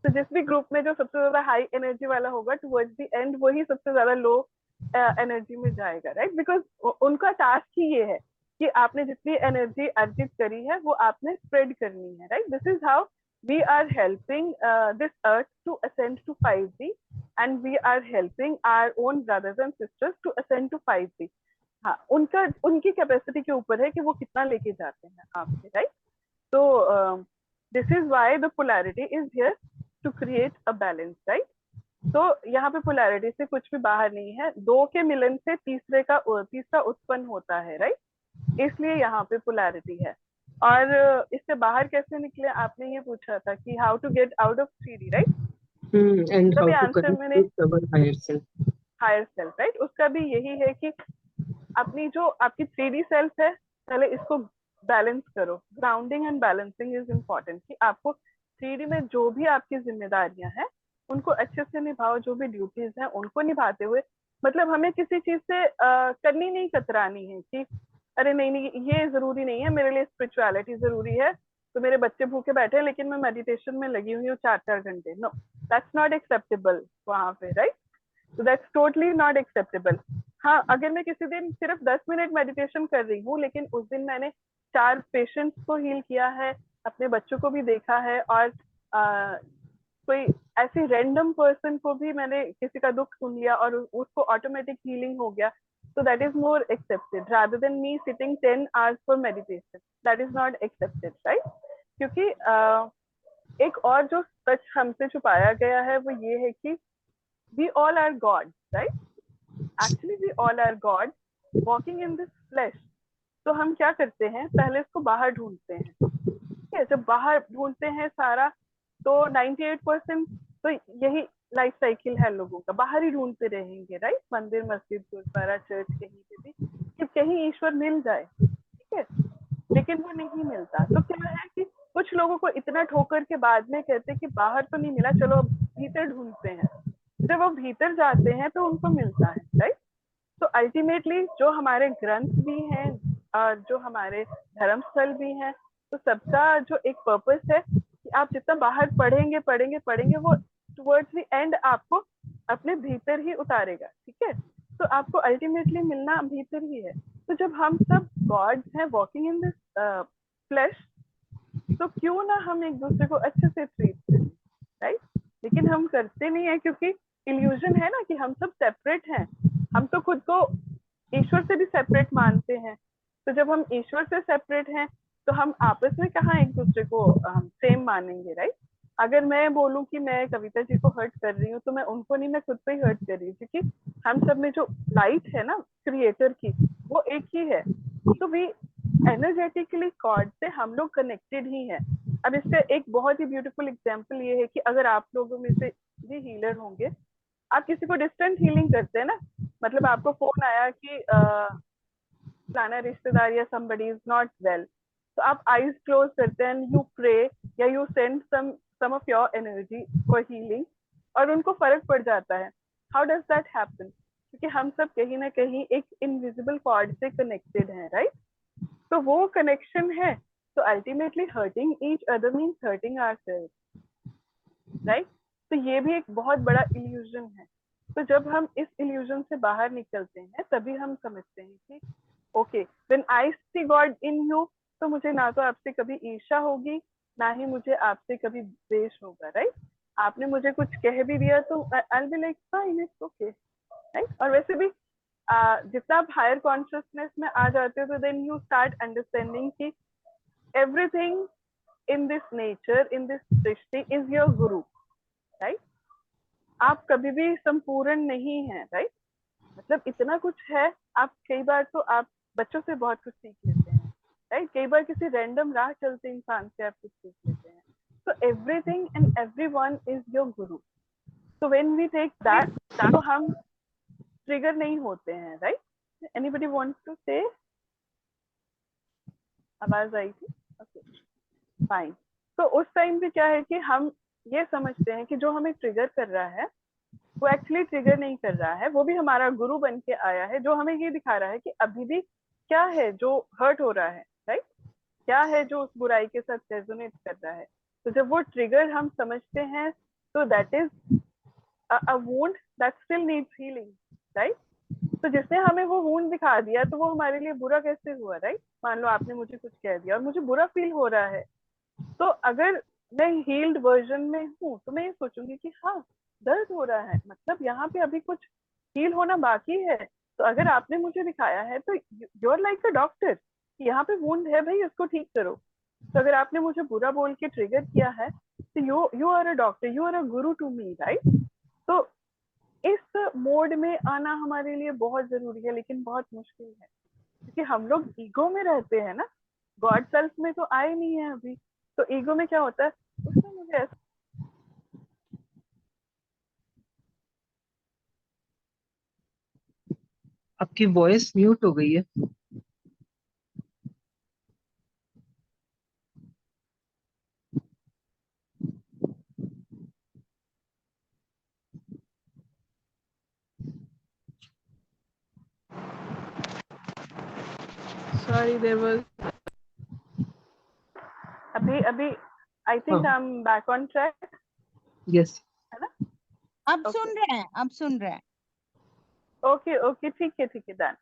तो जिस भी ग्रुप में जो सबसे ज्यादा हाई एनर्जी वाला होगा, टुवर्ड्स द एंड वही सबसे ज्यादा लो एनर्जी में जाएगा, राइट। बिकॉज उनका टास्क ही ये है कि आपने जितनी एनर्जी अर्जित करी है वो आपने स्प्रेड करनी है, right. This is how we are helping this earth to ascend to 5D, and we are helping our own brothers and sisters to ascend to 5D। हाँ, उनका, उनकी कैपेसिटी के ऊपर है कि वो कितना लेके जाते हैं आपसे, राइट। तो this is why the polarity is here to create a balance, right. तो यहाँ पे पोलैरिटी से कुछ भी बाहर नहीं है, दो के मिलन से तीसरा उत्पन्न होता है, राइट। इसलिए यहाँ पे पोलैरिटी है। और इससे बाहर कैसे निकले, आपने ये पूछा था कि how to get out of 3D, right. And उसका हाउ भी टू आंसर कनेक्ट मैंने, with our higher self. Higher self, right, उसका भी यही है कि अपनी जो आपकी 3D सेल्फ है, पहले इसको बैलेंस करो। Grounding and balancing is important, कि आपको 3D में जो भी आपकी जिम्मेदारियां हैं उनको अच्छे से निभाओ, जो भी ड्यूटीज हैं उनको निभाते हुए, मतलब हमें किसी चीज से करनी नहीं कतरानी है कि अरे नहीं नहीं ये जरूरी नहीं है, मेरे लिए स्पिरिचुअलिटी जरूरी है, तो मेरे बच्चे भूखे बैठे हैं लेकिन मैं मेडिटेशन में लगी हुई हूँ 4-4 घंटे। नो, दैट्स नॉट एक्सेप्टेबल वहां पे, राइट। तो दैट्स टोटली नॉट एक्सेप्टेबल। हाँ, अगर मैं किसी दिन सिर्फ 10 मिनट मेडिटेशन कर रही हूँ, लेकिन उस दिन मैंने 4 पेशेंट्स को हील किया है, अपने बच्चों को भी देखा है, और कोई ऐसी रैंडम पर्सन को भी मैंने किसी का दुख सुन लिया और उसको ऑटोमेटिक हीलिंग हो गया, तो that is more accepted rather than me sitting 10 hours for meditation. That is not accepted, right. क्योंकि एक और जो सच हमसे छुपाया गया है वो ये है कि we all are gods, right? Actually, we all are gods walking in this flesh. तो हम क्या करते हैं, पहले इसको बाहर ढूंढते हैं, ठीक है। जब बाहर ढूंढते हैं सारा, तो 98% तो यही लाइफ साइकिल है लोगों का, बाहर ही ढूंढते रहेंगे, राइट। मंदिर, मस्जिद, गुरुद्वारा, चर्च, कहीं पे भी कि कहीं ईश्वर मिल जाए, ठीक है। लेकिन वो नहीं मिलता। तो क्या है कि कुछ लोगों को इतना ठोकर के बाद में कहते हैं कि बाहर तो नहीं मिला, चलो अब भीतर ढूंढते हैं। जब वो भीतर जाते हैं तो उनको मिलता है, राइट। तो अल्टीमेटली जो हमारे ग्रंथ भी हैं और जो हमारे धर्म स्थल भी हैं, तो सबका जो एक पर्पस है कि आप जितना बाहर पढ़ेंगे पढ़ेंगे पढ़ेंगे, वो टुवर्ड्स द एंड आपको अपने भीतर ही उतारेगा, ठीक है। तो आपको अल्टीमेटली मिलना भीतर ही है। तो जब हम सब गॉड्स हैं वॉकिंग इन दिस फ्लैश, तो क्यों ना हम एक दूसरे को अच्छे से ट्रीट करें, राइट। लेकिन हम करते नहीं है, क्योंकि इल्यूजन है ना कि हम सब सेपरेट हैं। हम तो खुद को ईश्वर से भी सेपरेट मानते हैं। तो जब हम ईश्वर से सेपरेट हैं, तो हम आपस में कहाँ एक दूसरे को हम सेम मानेंगे, राइट। अगर मैं बोलूं कि मैं कविता जी को हर्ट कर रही हूँ, तो मैं उनको नहीं, मैं खुद पे ही हर्ट कर रही हूँ, क्योंकि हम सब में जो लाइट है ना क्रिएटर की, वो एक ही है। तो वी एनर्जेटिकली कॉर्ड से हम लोग कनेक्टेड ही हैं। अब इसका एक बहुत ही ब्यूटीफुल एग्जाम्पल ये है कि अगर आप लोगों में से भी हीलर होंगे, आप किसी को डिस्टेंट हीलिंग करते हैं ना, मतलब आपको फोन आया कि फलाना रिश्तेदार या somebody is not well, तो आप आईज क्लोज करते हैं, यू प्रे या you send some of your energy for healing, और उनको फर्क पड़ जाता है। How does that happen? क्योंकि हम सब कहीं ना कहीं एक इनविजिबल कॉर्ड से कनेक्टेड हैं, राइट। तो वो कनेक्शन है। तो ultimately hurting each other means hurting ourselves, right. तो ये भी एक बहुत बड़ा इल्यूजन है। तो जब हम इस इल्यूजन से बाहर निकलते हैं, तभी हम समझते हैं कि okay, when I see God in you, तो मुझे ना तो आपसे कभी ईर्ष्या होगी, ना ही मुझे आपसे कभी द्वेष होगा, राइट। आपने मुझे कुछ कह भी दिया तो I will like fine, it's okay, right. और वैसे भी जितना आप हायर कॉन्शियसनेस में आ जाते हो तो देन यू स्टार्ट अंडरस्टैंडिंग कि everything in this nature, in this Srishti is your Guru, right. आप कभी भी संपूर्ण नहीं है, राइट। मतलब इतना कुछ है। आप कई बार तो आप बच्चों से बहुत कुछ सीख लेते हैं, राइट। कई बार किसी रैंडम राह चलते इंसान से आप कुछ सीख लेते हैं। तो everything and everyone is your guru. So when we take that, तो हम ट्रिगर नहीं होते हैं, राइट। एनीबडी वांट्स टू से? आवाज आई थी? Okay, fine. तो उस टाइम पे क्या है कि हम ये समझते हैं कि जो हमें ट्रिगर कर रहा है वो एक्चुअली ट्रिगर नहीं कर रहा है, वो भी हमारा गुरु बन के आया है, जो हमें ये दिखा रहा है कि अभी भी क्या है जो हर्ट हो रहा है, राइट। क्या है जो उस बुराई के साथ रेजोनेट कर रहा है। तो जब वो ट्रिगर हम समझते हैं तो that is a wound that still needs healing, right. तो जिसने हमें वो वुंड दिखा दिया तो वो हमारे लिए बुरा कैसे हुआ, राइट। मान लो आपने मुझे कुछ कह दिया और मुझे बुरा फील हो रहा है, तो अगर मैं हील्ड वर्जन में हूँ तो मैं ये सोचूंगी कि हाँ, दर्द हो रहा है, मतलब यहाँ पे अभी कुछ हील होना बाकी है। तो अगर आपने मुझे दिखाया है तो you are like a doctor, यहाँ पे वुंड है भाई, इसको ठीक करो। तो अगर आपने मुझे बुरा बोल के ट्रिगर किया है तो you are a doctor, you are a guru to me, right. तो इस मोड में आना हमारे लिए बहुत जरूरी है, लेकिन बहुत मुश्किल है क्योंकि हम लोग ईगो में रहते हैं ना। गॉड सेल्फ में तो आए नहीं है अभी। तो ईगो में क्या होता है, उसने मुझे ऐसा। आपकी वॉइस म्यूट हो गई है। Sorry, there was. अभी अभी आई थिंक हाँ, I am back on track, yes. है ना? अब ओके सुन रहे हैं, अब सुन रहे हैं। ओके ओके, ठीक है डन।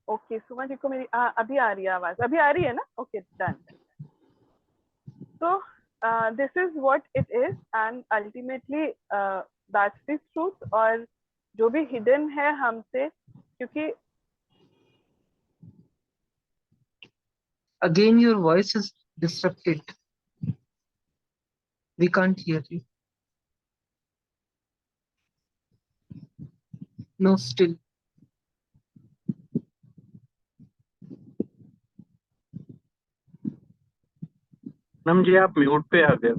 ओके, सुमा जी को मेरी अभी आ रही है आवाज, अभी आ रही है ना? Okay done. तो this is what it is and ultimately that's the truth. और जो भी हिडन है हमसे, क्योंकि Again, your voice is disrupted. We can't hear you. No, still. Ma'am ji आप म्यूट पे आ गए।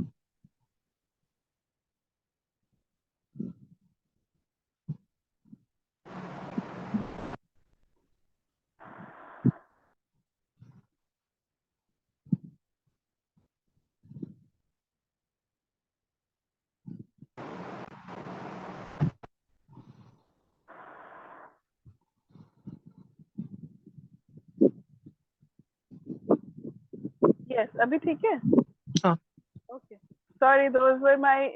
यस, अभी ठीक है। हाँ, Okay. Sorry, those were my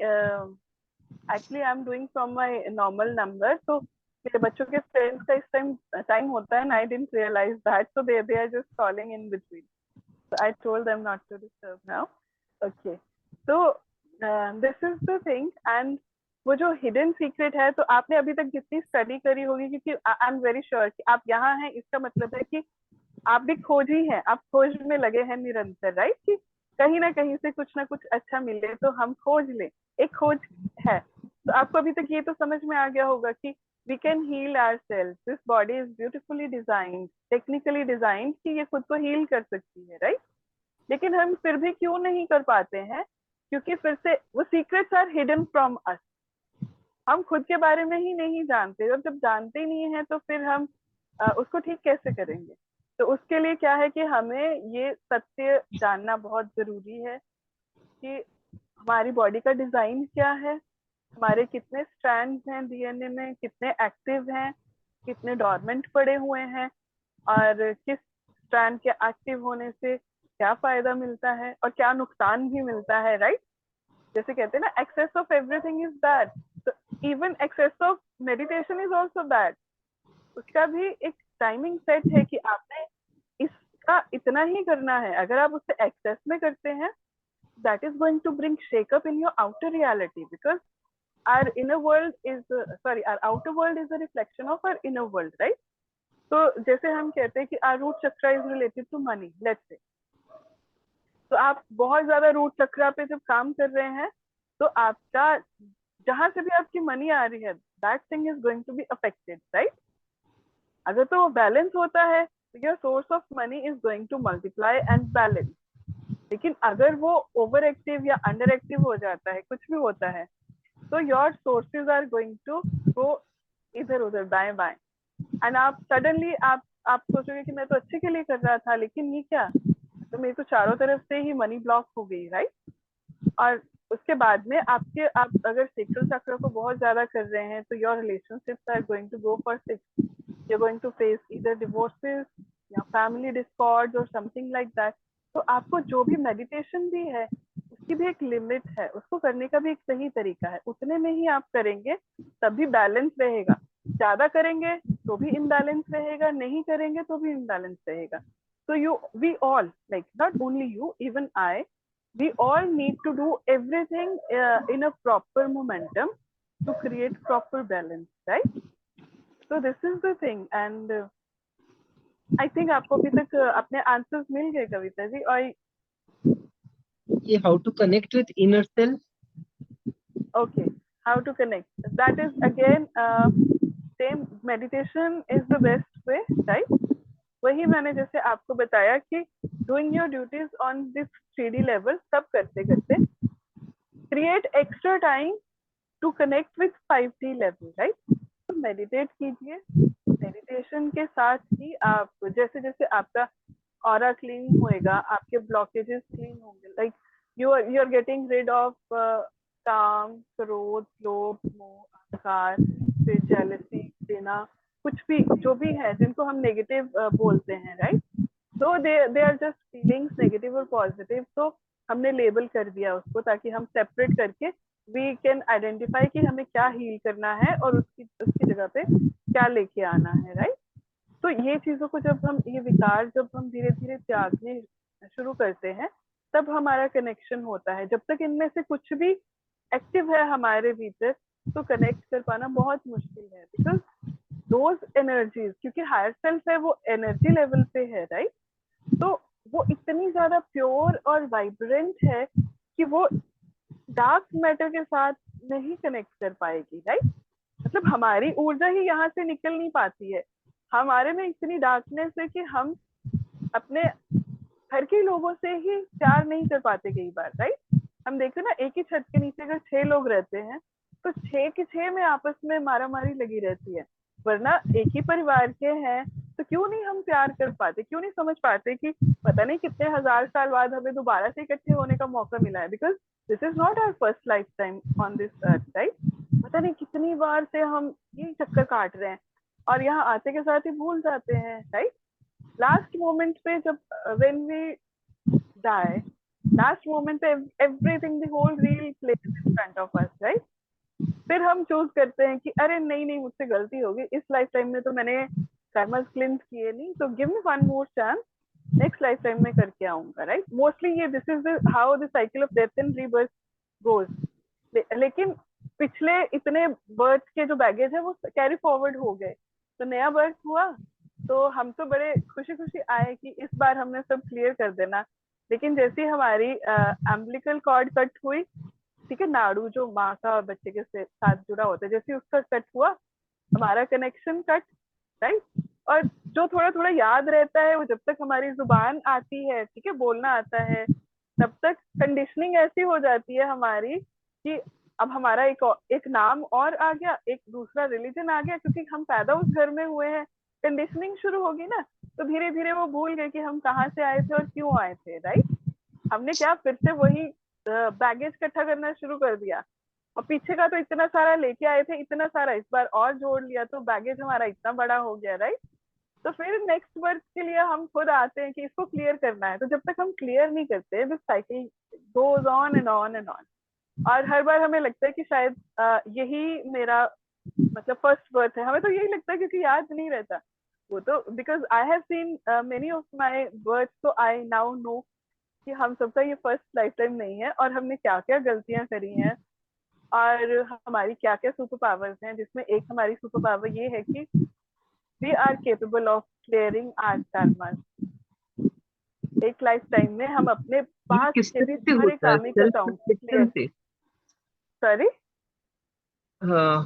actually I'm doing from my normal number. So मेरे बच्चों के फ्रेंड्स का इस टाइम होता है, and I didn't realize that. So they are just calling in between. So I told them not to disturb now. Okay. So this is the thing, and वो जो hidden secret है, तो आपने अभी तक जितनी स्टडी करी होगी, क्योंकि आई एम वेरी श्योर कि आप यहाँ हैं, इसका मतलब है कि आप भी खोजी हैं, आप खोज में लगे हैं निरंतर, राइट। कि कहीं ना कहीं से कुछ ना कुछ अच्छा मिले तो हम खोज लें, एक खोज है। तो आपको अभी तक ये तो समझ में आ गया होगा कि we can heal ourselves, this body is beautifully designed, technically designed कि ये खुद को हील कर सकती है, राइट। लेकिन हम फिर भी क्यों नहीं कर पाते हैं? क्योंकि फिर से वो secrets are hidden from us. हम खुद के बारे में ही नहीं जानते, और जब जानते ही नहीं है तो फिर हम उसको ठीक कैसे करेंगे? तो उसके लिए क्या है कि हमें ये सत्य जानना बहुत जरूरी है कि हमारी बॉडी का डिजाइन क्या है, हमारे कितने स्ट्रैंड्स हैं डीएनए में, कितने एक्टिव हैं, कितने डॉर्मेंट पड़े हुए हैं, और किस स्ट्रैंड के एक्टिव होने से क्या फायदा मिलता है और क्या नुकसान भी मिलता है, राइट। जैसे कहते हैं ना, excess of everything is bad, तो even excess of meditation is also bad. उसका भी एक टाइमिंग सेट है कि आपने इसका इतना ही करना है। अगर आप उससे एक्सेस में करते हैं, that is going to bring shakeup in your outer reality, because our inner world is our outer world is a reflection of our inner world, right? तो जैसे हम कहते हैं कि our root chakra is related to money, let's say. तो आप बहुत ज्यादा रूट चक्रा पे जब काम कर रहे हैं तो आपका जहां से भी आपकी मनी आ रही है that thing is going to be affected, right? अगर तो वो बैलेंस होता है तो your source of money is going to multiply and balance. लेकिन अगर वो ओवर एक्टिव या अंडर एक्टिव हो जाता है, कुछ भी होता है, तो your sources are going to go इधर उधर दाएं बाएं. एंड आप सडनली आप सोचोगे कि मैं तो अच्छे के लिए कर रहा था, लेकिन ये क्या, तो मेरे को चारों तरफ से ही मनी ब्लॉक हो गई, राइट? और उसके बाद में आप अगर सेक्सुअल चक्र को बहुत ज्यादा कर रहे हैं तो your relationships are going to go for 6. You are going to face either divorces या फैमिली डिस्कॉर्ड्स और समथिंग लाइक दैट. तो आपको जो भी मेडिटेशन भी है उसकी भी एक लिमिट है, उसको करने का भी एक सही तरीका है. उतने में ही आप करेंगे तभी बैलेंस रहेगा. ज्यादा करेंगे तो भी इम्बैलेंस रहेगा, नहीं करेंगे तो भी इम्बैलेंस रहेगा. So we all, like not only you, even I, we all need to do everything in a proper momentum to create proper balance, right? So this is the thing, and I think आपको अभी तक अपने answers मिल गए कविता जी. और ये how to connect with inner self. Okay, how to connect? That is again same. Meditation is the best way, right? वही मैंने जैसे आपको बताया कि doing your duties on this 3D level, सब करते करते create extra time to connect with 5D level, right? तो मेडिटेट कीजिए. मेडिटेशन के साथ ही आप जैसे जैसे आपका ऑरा क्लीन होएगा, आपके ब्लॉकेजेस क्लीन होंगे. Like you are getting rid of काम, क्रोध, लोभ, मोह, अहंकार, फिर जेलसी, देना, कुछ भी जो भी है जिनको हम नेगेटिव बोलते हैं, राइट? तो they are just feelings, negative और पॉजिटिव. तो हमने लेबल कर दिया उसको ताकि हम सेपरेट करके वी कैन आइडेंटिफाई कि हमें क्या हील करना है और उसकी जगह पे क्या लेके आना है, राइट? तो ये चीजों को जब हम, ये विकार जब हम धीरे धीरे त्यागने शुरू करते हैं तब हमारा कनेक्शन होता है. जब तक इनमें से कुछ भी एक्टिव है हमारे भीतर तो कनेक्ट कर पाना बहुत मुश्किल है. बिकॉज दोज एनर्जीज, क्योंकि हायर सेल्फ है वो एनर्जी लेवल पे है, राइट? तो वो इतनी ज्यादा प्योर और वाइब्रेंट है कि वो डार्क मैटर के साथ नहीं कनेक्ट कर पाएगी, राइट? मतलब हमारी ऊर्जा ही यहाँ से निकल नहीं पाती है. हमारे में इतनी डार्कनेस है कि हम अपने घर के लोगों से ही प्यार नहीं कर पाते कई बार, राइट? हम देखते ना, एक ही छत के नीचे अगर 6 लोग रहते हैं तो 6 के 6 में आपस में मारामारी लगी रहती है. वरना एक ही परिवार के हैं तो क्यों नहीं हम प्यार कर पाते, क्यों नहीं समझ पाते कि पता नहीं कितने हजार साल बाद हमें दोबारा से इकट्ठे होने का मौका मिला है. Because this is not our first life time on this earth, right? पता नहीं कितनी बार से हम ये चक्कर काट रहे हैं और यहाँ आते के साथ ही भूल जाते हैं, राइट? लास्ट मोमेंट पे जब when we die, last moment पे everything, the whole reel plays in front of us, right? फिर हम चूज करते हैं कि अरे नहीं नहीं, मुझसे गलती हो गई, इस लाइफ टाइम में तो मैंने कर्मस क्लिंस किए नहीं, तो give me one more chance, next life time में करके आऊंगा, राइट? मोस्टली ये this is how the cycle of death and rebirth goes. लेकिन पिछले इतने बर्थ के जो बैगेज है वो कैरी फॉरवर्ड हो गए, तो नया बर्थ हुआ तो हम तो बड़े खुशी खुशी आए कि इस बार हमने सब क्लियर कर देना. लेकिन जैसे हमारी अम्बिलिकल कॉर्ड कट हुई, ठीक है, नाड़ू जो माँ का बच्चे के साथ जुड़ा होता है, जैसे उसका कट हुआ हमारा कनेक्शन कट, राइट? और जो थोड़ा थोड़ा याद रहता है वो जब तक हमारी जुबान आती है, ठीक है, बोलना आता है, तब तक कंडीशनिंग ऐसी हो जाती है हमारी कि अब हमारा एक नाम और आ गया, एक दूसरा रिलीजन आ गया, क्योंकि हम पैदा उस घर में हुए हैं. कंडीशनिंग शुरू होगी ना, तो धीरे धीरे वो भूल गए कि हम कहाँ से आए थे और क्यों आए थे, राइट? हमने क्या फिर से वही बैगेज इकट्ठा करना शुरू कर दिया, और पीछे का तो इतना सारा लेके आए थे, इतना सारा इस बार और जोड़ लिया, तो बैगेज हमारा इतना बड़ा हो गया, राइट? तो फिर नेक्स्ट बर्थ के लिए हम खुद आते हैं कि इसको क्लियर करना है. तो जब तक हम क्लियर नहीं करते, this cycle goes on and on and on. और हर बार हमें लगता है कि शायद यही मेरा मतलब फर्स्ट बर्थ है. हमें तो यही लगता है क्योंकि याद नहीं रहता वो तो, because I have seen many of my birth, तो आई नाउ नो कि हम सबका ये फर्स्ट लाइफ टाइम नहीं है और हमने क्या क्या गलतियां करी हैं. और हमारी क्या क्या सुपर पावर्स हैं, जिसमें एक हमारी सुपर पावर ये है कि we are capable of clearing our karma. एक लाइफ टाइम में हम अपने ये पास्ट किस के भी तरह से सारे होता है? Karmic self account reflection clear. से? Sorry.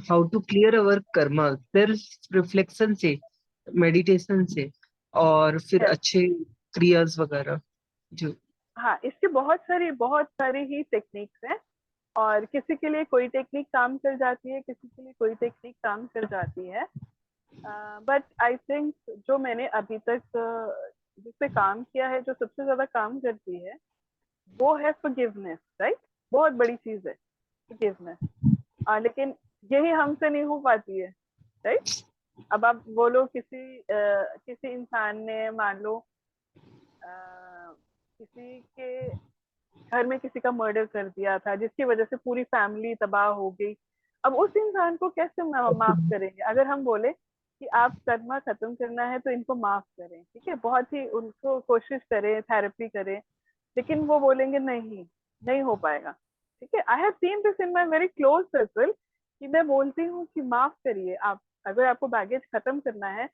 How to clear our karma, self reflection से, मेडिटेशन से, और फिर यस। अच्छे क्रियाज वगैरह जो। हाँ, इसकी बहुत सारी ही टेक्निक्स हैं, और किसी के लिए कोई टेक्निक काम कर जाती है, किसी के लिए कोई टेक्निक काम कर जाती है। बट आई थिंक जो मैंने अभी तक जिस पे काम किया है, जो सबसे ज्यादा काम करती है, वो है फॉरगिवनेस, राइट। बहुत बड़ी चीज है फॉरगिवनेस, लेकिन यही हमसे नहीं हो पाती है, राइट। अब आप बोलो किसी इंसान ने मान लो किसी के घर में किसी का मर्डर कर दिया था, जिसकी वजह से पूरी फैमिली तबाह हो गई। अब उस इंसान को कैसे माफ करेंगे? अगर हम बोले कि आप कर्मा खत्म करना है तो इनको माफ करें, ठीक है, बहुत ही उनको कोशिश करें, थेरेपी करें, लेकिन वो बोलेंगे नहीं, नहीं हो पाएगा। ठीक है, I have seen this in my very close circle, कि मैं बोलती हूँ कि माफ करिए आप, अगर आपको बैगेज खत्म करना है,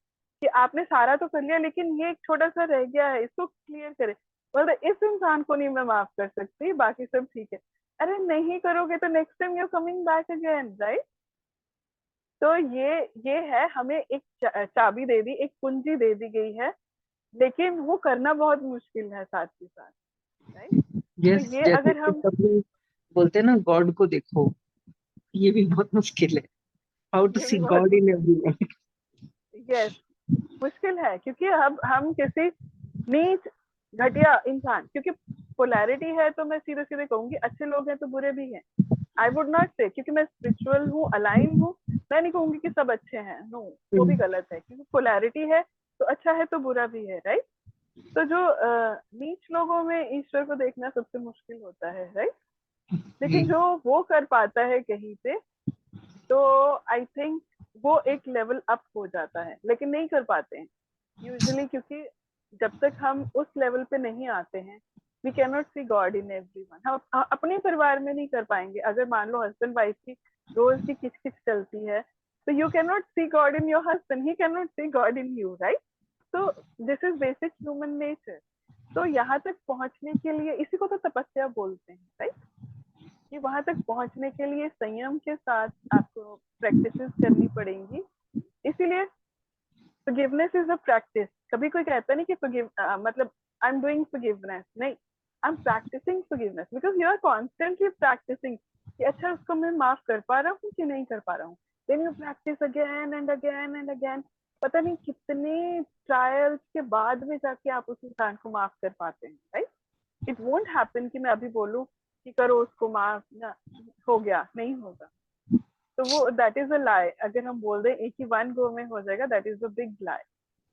कि आपने सारा तो कर लिया लेकिन ये एक छोटा सा रह गया है, इसको क्लियर करें। बोलते इस इंसान को नहीं मैं माफ कर सकती, बाकी सब ठीक है। अरे नहीं करोगे तो next time you coming back again, right. तो ये है, हमें एक चाबी दे दी, एक कुंजी दे दी गई है, लेकिन वो करना बहुत मुश्किल है साथ ही साथ, राइट। तो यस, ये जैसे अगर कि हम, सब लोग बोलते हैं ना, गॉड को देखो, ये भी बहुत मुश्किल है। हाउ टू ये सी भी बहुत गॉड इन एवरीवन। यस, मुश्किल है, क्योंकि अब हम किसी नीच घटिया इंसान, क्योंकि पोलैरिटी है, तो मैं सीधे सीधे कहूंगी अच्छे लोग हैं तो बुरे भी हैं। आई वुड नॉट से, क्योंकि मैं स्पिरिचुअल हूँ, अलाइन हूँ, मैं नहीं कहूंगी कि सब अच्छे हैं, नो, वो भी गलत है, क्योंकि पोलैरिटी है, तो अच्छा है तो बुरा भी है, राइट। तो जो नीच लोगों में ईश्वर को देखना सबसे मुश्किल होता है, राइट। लेकिन जो वो कर पाता है कहीं पे, तो आई थिंक वो एक लेवल अप हो जाता है, लेकिन नहीं कर पाते हैं यूजुअली, क्योंकि जब तक हम उस लेवल पे नहीं आते हैं, we can not see God in everyone. हम अपने परिवार में नहीं कर पाएंगे। अगर मान लो हस्बैंड वाइफ की रोज की किचकिच चलती है, तो you can not see God in your husband, he can not see God in you, right. तो this is basic human nature. तो यहाँ तक पहुंचने के लिए, इसी को तो तपस्या बोलते हैं, राइट। कि वहां तक पहुंचने के लिए संयम के साथ आपको प्रैक्टिसेस करनी पड़ेंगी। इसीलिए forgiveness is a practice। कभी कोई कहता नहीं कि मतलब आई एम डूइंग forgiveness, नहीं, I am practicing forgiveness because you are constantly practicing कि अच्छा उसको मैं माफ कर पा रहा हूँ कि नहीं कर पा रहा हूँ। then you practice again and again and again, पता नहीं कितने ट्रायल्स के बाद में जाके आप उस इंसान को माफ कर पाते हैं, राइट। इट वोंट हैपन कि मैं अभी बोलूँ कि करो उसको माफ ना, हो गया, नहीं होगा। तो वो दैट इज अ लाई। अगर हम बोल दें एक ही वन गो में हो जाएगा, that is a big lie.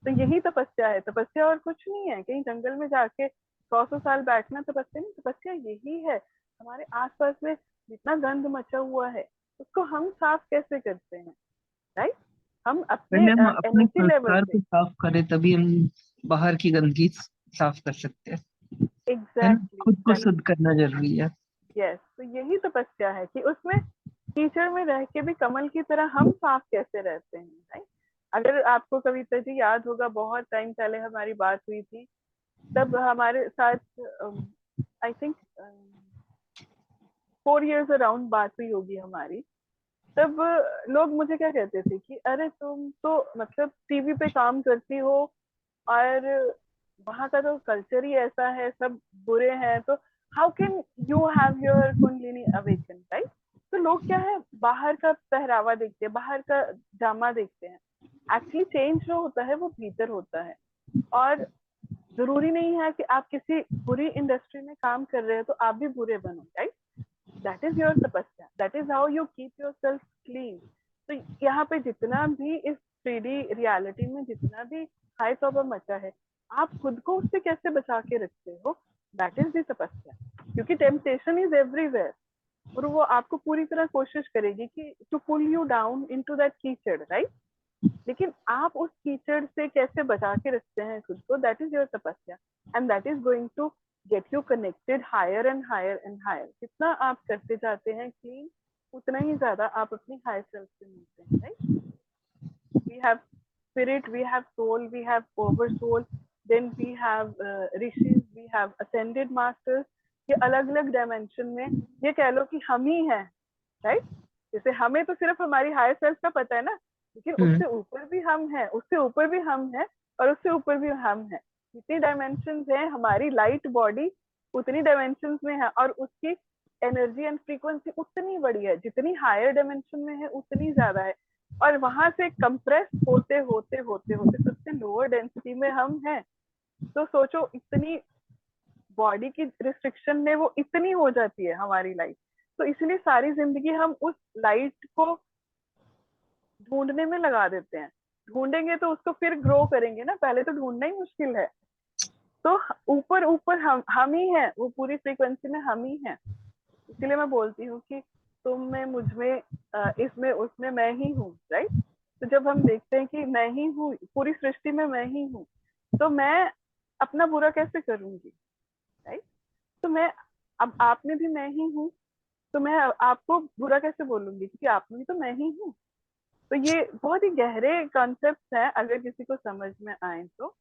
तो यही तपस्या है, तपस्या और कुछ नहीं है। कहीं जंगल में जाके 100 साल बैठना तपस्या नहीं, तपस्या यही है। हमारे आसपास में जितना गंद मचा हुआ है, उसको हम साफ कैसे करते हैं, राइट। हम अपने पहले हम अपने एनर्जी लेवल संस्कार से, को साफ करें, तभी हम बाहर की गंदगी साफ कर सकते हैं। है ना? एग्जैक्टली खुद को शुद्ध करना जरूरी है। यस। तो यही तपस्या है कि उसमें कीचड़ में रह के भी कमल की तरह हम साफ कैसे रहते हैं, राइट। अगर आपको कविता जी याद होगा, बहुत टाइम पहले हमारी बात हुई थी, तब हमारे साथ आई थिंक 4 years अराउंड बात हुई होगी हमारी। तब लोग मुझे क्या कहते थे कि अरे तुम तो मतलब टीवी पे काम करती हो, और वहां का तो कल्चर ही ऐसा है, सब बुरे हैं, तो how can you have your kundalini awaken, right. तो लोग क्या है, बाहर का पहरावा देखते हैं, बाहर का जामा देखते हैं। एक्चुअली चेंज जो होता है वो भीतर होता है। और जरूरी नहीं है कि आप किसी बुरी इंडस्ट्री में काम कर रहे हो तो आप भी बुरे बनो, राइट। दैट इज योर तपस्या, that is how you keep your self clean. तो यहाँ पे जितना भी इस 3D रियलिटी में जितना भी हाई तौबा मचा है, आप खुद को उससे कैसे बचा के रखते हो, दैट इज दी तपस्या। क्योंकि टेम्पटेशन इज एवरीवेयर, और वो आपको पूरी तरह कोशिश करेगी कि to pull you down into that कीचड़, राइट। लेकिन आप उस कीचड़ से कैसे बचा के रखते हैं खुद को, that is your tapasya. And that is going to get you connected higher and higher and higher. जितना आप करते जाते हैं क्लीन, उतना ही ज्यादा आप अपनी हायर सेल्फ से मिलते हैं, right? We have spirit, we have soul, we have oversoul, then we have rishis, we have ascended masters. ये अलग अलग डायमेंशन में ये कह लो कि हम ही हैं, राइट? जैसे हमें तो सिर्फ हमारी हायर सेल्फ का पता है ना, लेकिन उससे ऊपर भी हम हैं, उससे ऊपर भी हम हैं, और उससे ऊपर भी हम हैं। जितनी डायमेंशन हैं, हमारी लाइट बॉडी उतनी डायमेंशन में है, और उसकी एनर्जी एंड फ्रीक्वेंसी उतनी बड़ी है, जितनी हायर डायमेंशन में है उतनी ज्यादा है। और वहां से कंप्रेस होते होते होते होते सबसे लोअर डेंसिटी में हम हैं। तो सोचो, इतनी बॉडी की रिस्ट्रिक्शन में वो इतनी हो जाती है हमारी लाइफ। तो इसलिए सारी जिंदगी हम उस लाइट को ढूंढने में लगा देते हैं। ढूंढेंगे तो उसको फिर ग्रो करेंगे ना, पहले तो ढूंढना ही मुश्किल है। तो ऊपर ऊपर हम ही हैं, वो पूरी फ्रीक्वेंसी में हम ही हैं। इसीलिए मैं बोलती हूँ कि तुम में, मुझ में, इसमें, उसमें मैं ही हूँ, राइट? तो जब हम देखते हैं कि मैं ही हूँ, पूरी सृष्टि में मैं ही हूँ, तो मैं अपना बुरा कैसे करूंगी, राइट? तो मैं, अब आप में भी मैं ही हूँ, तो मैं आपको बुरा कैसे बोलूंगी, क्योंकि आप में भी तो मैं ही हूँ। तो ये बहुत ही गहरे कॉन्सेप्ट है, अगर किसी को समझ में आए तो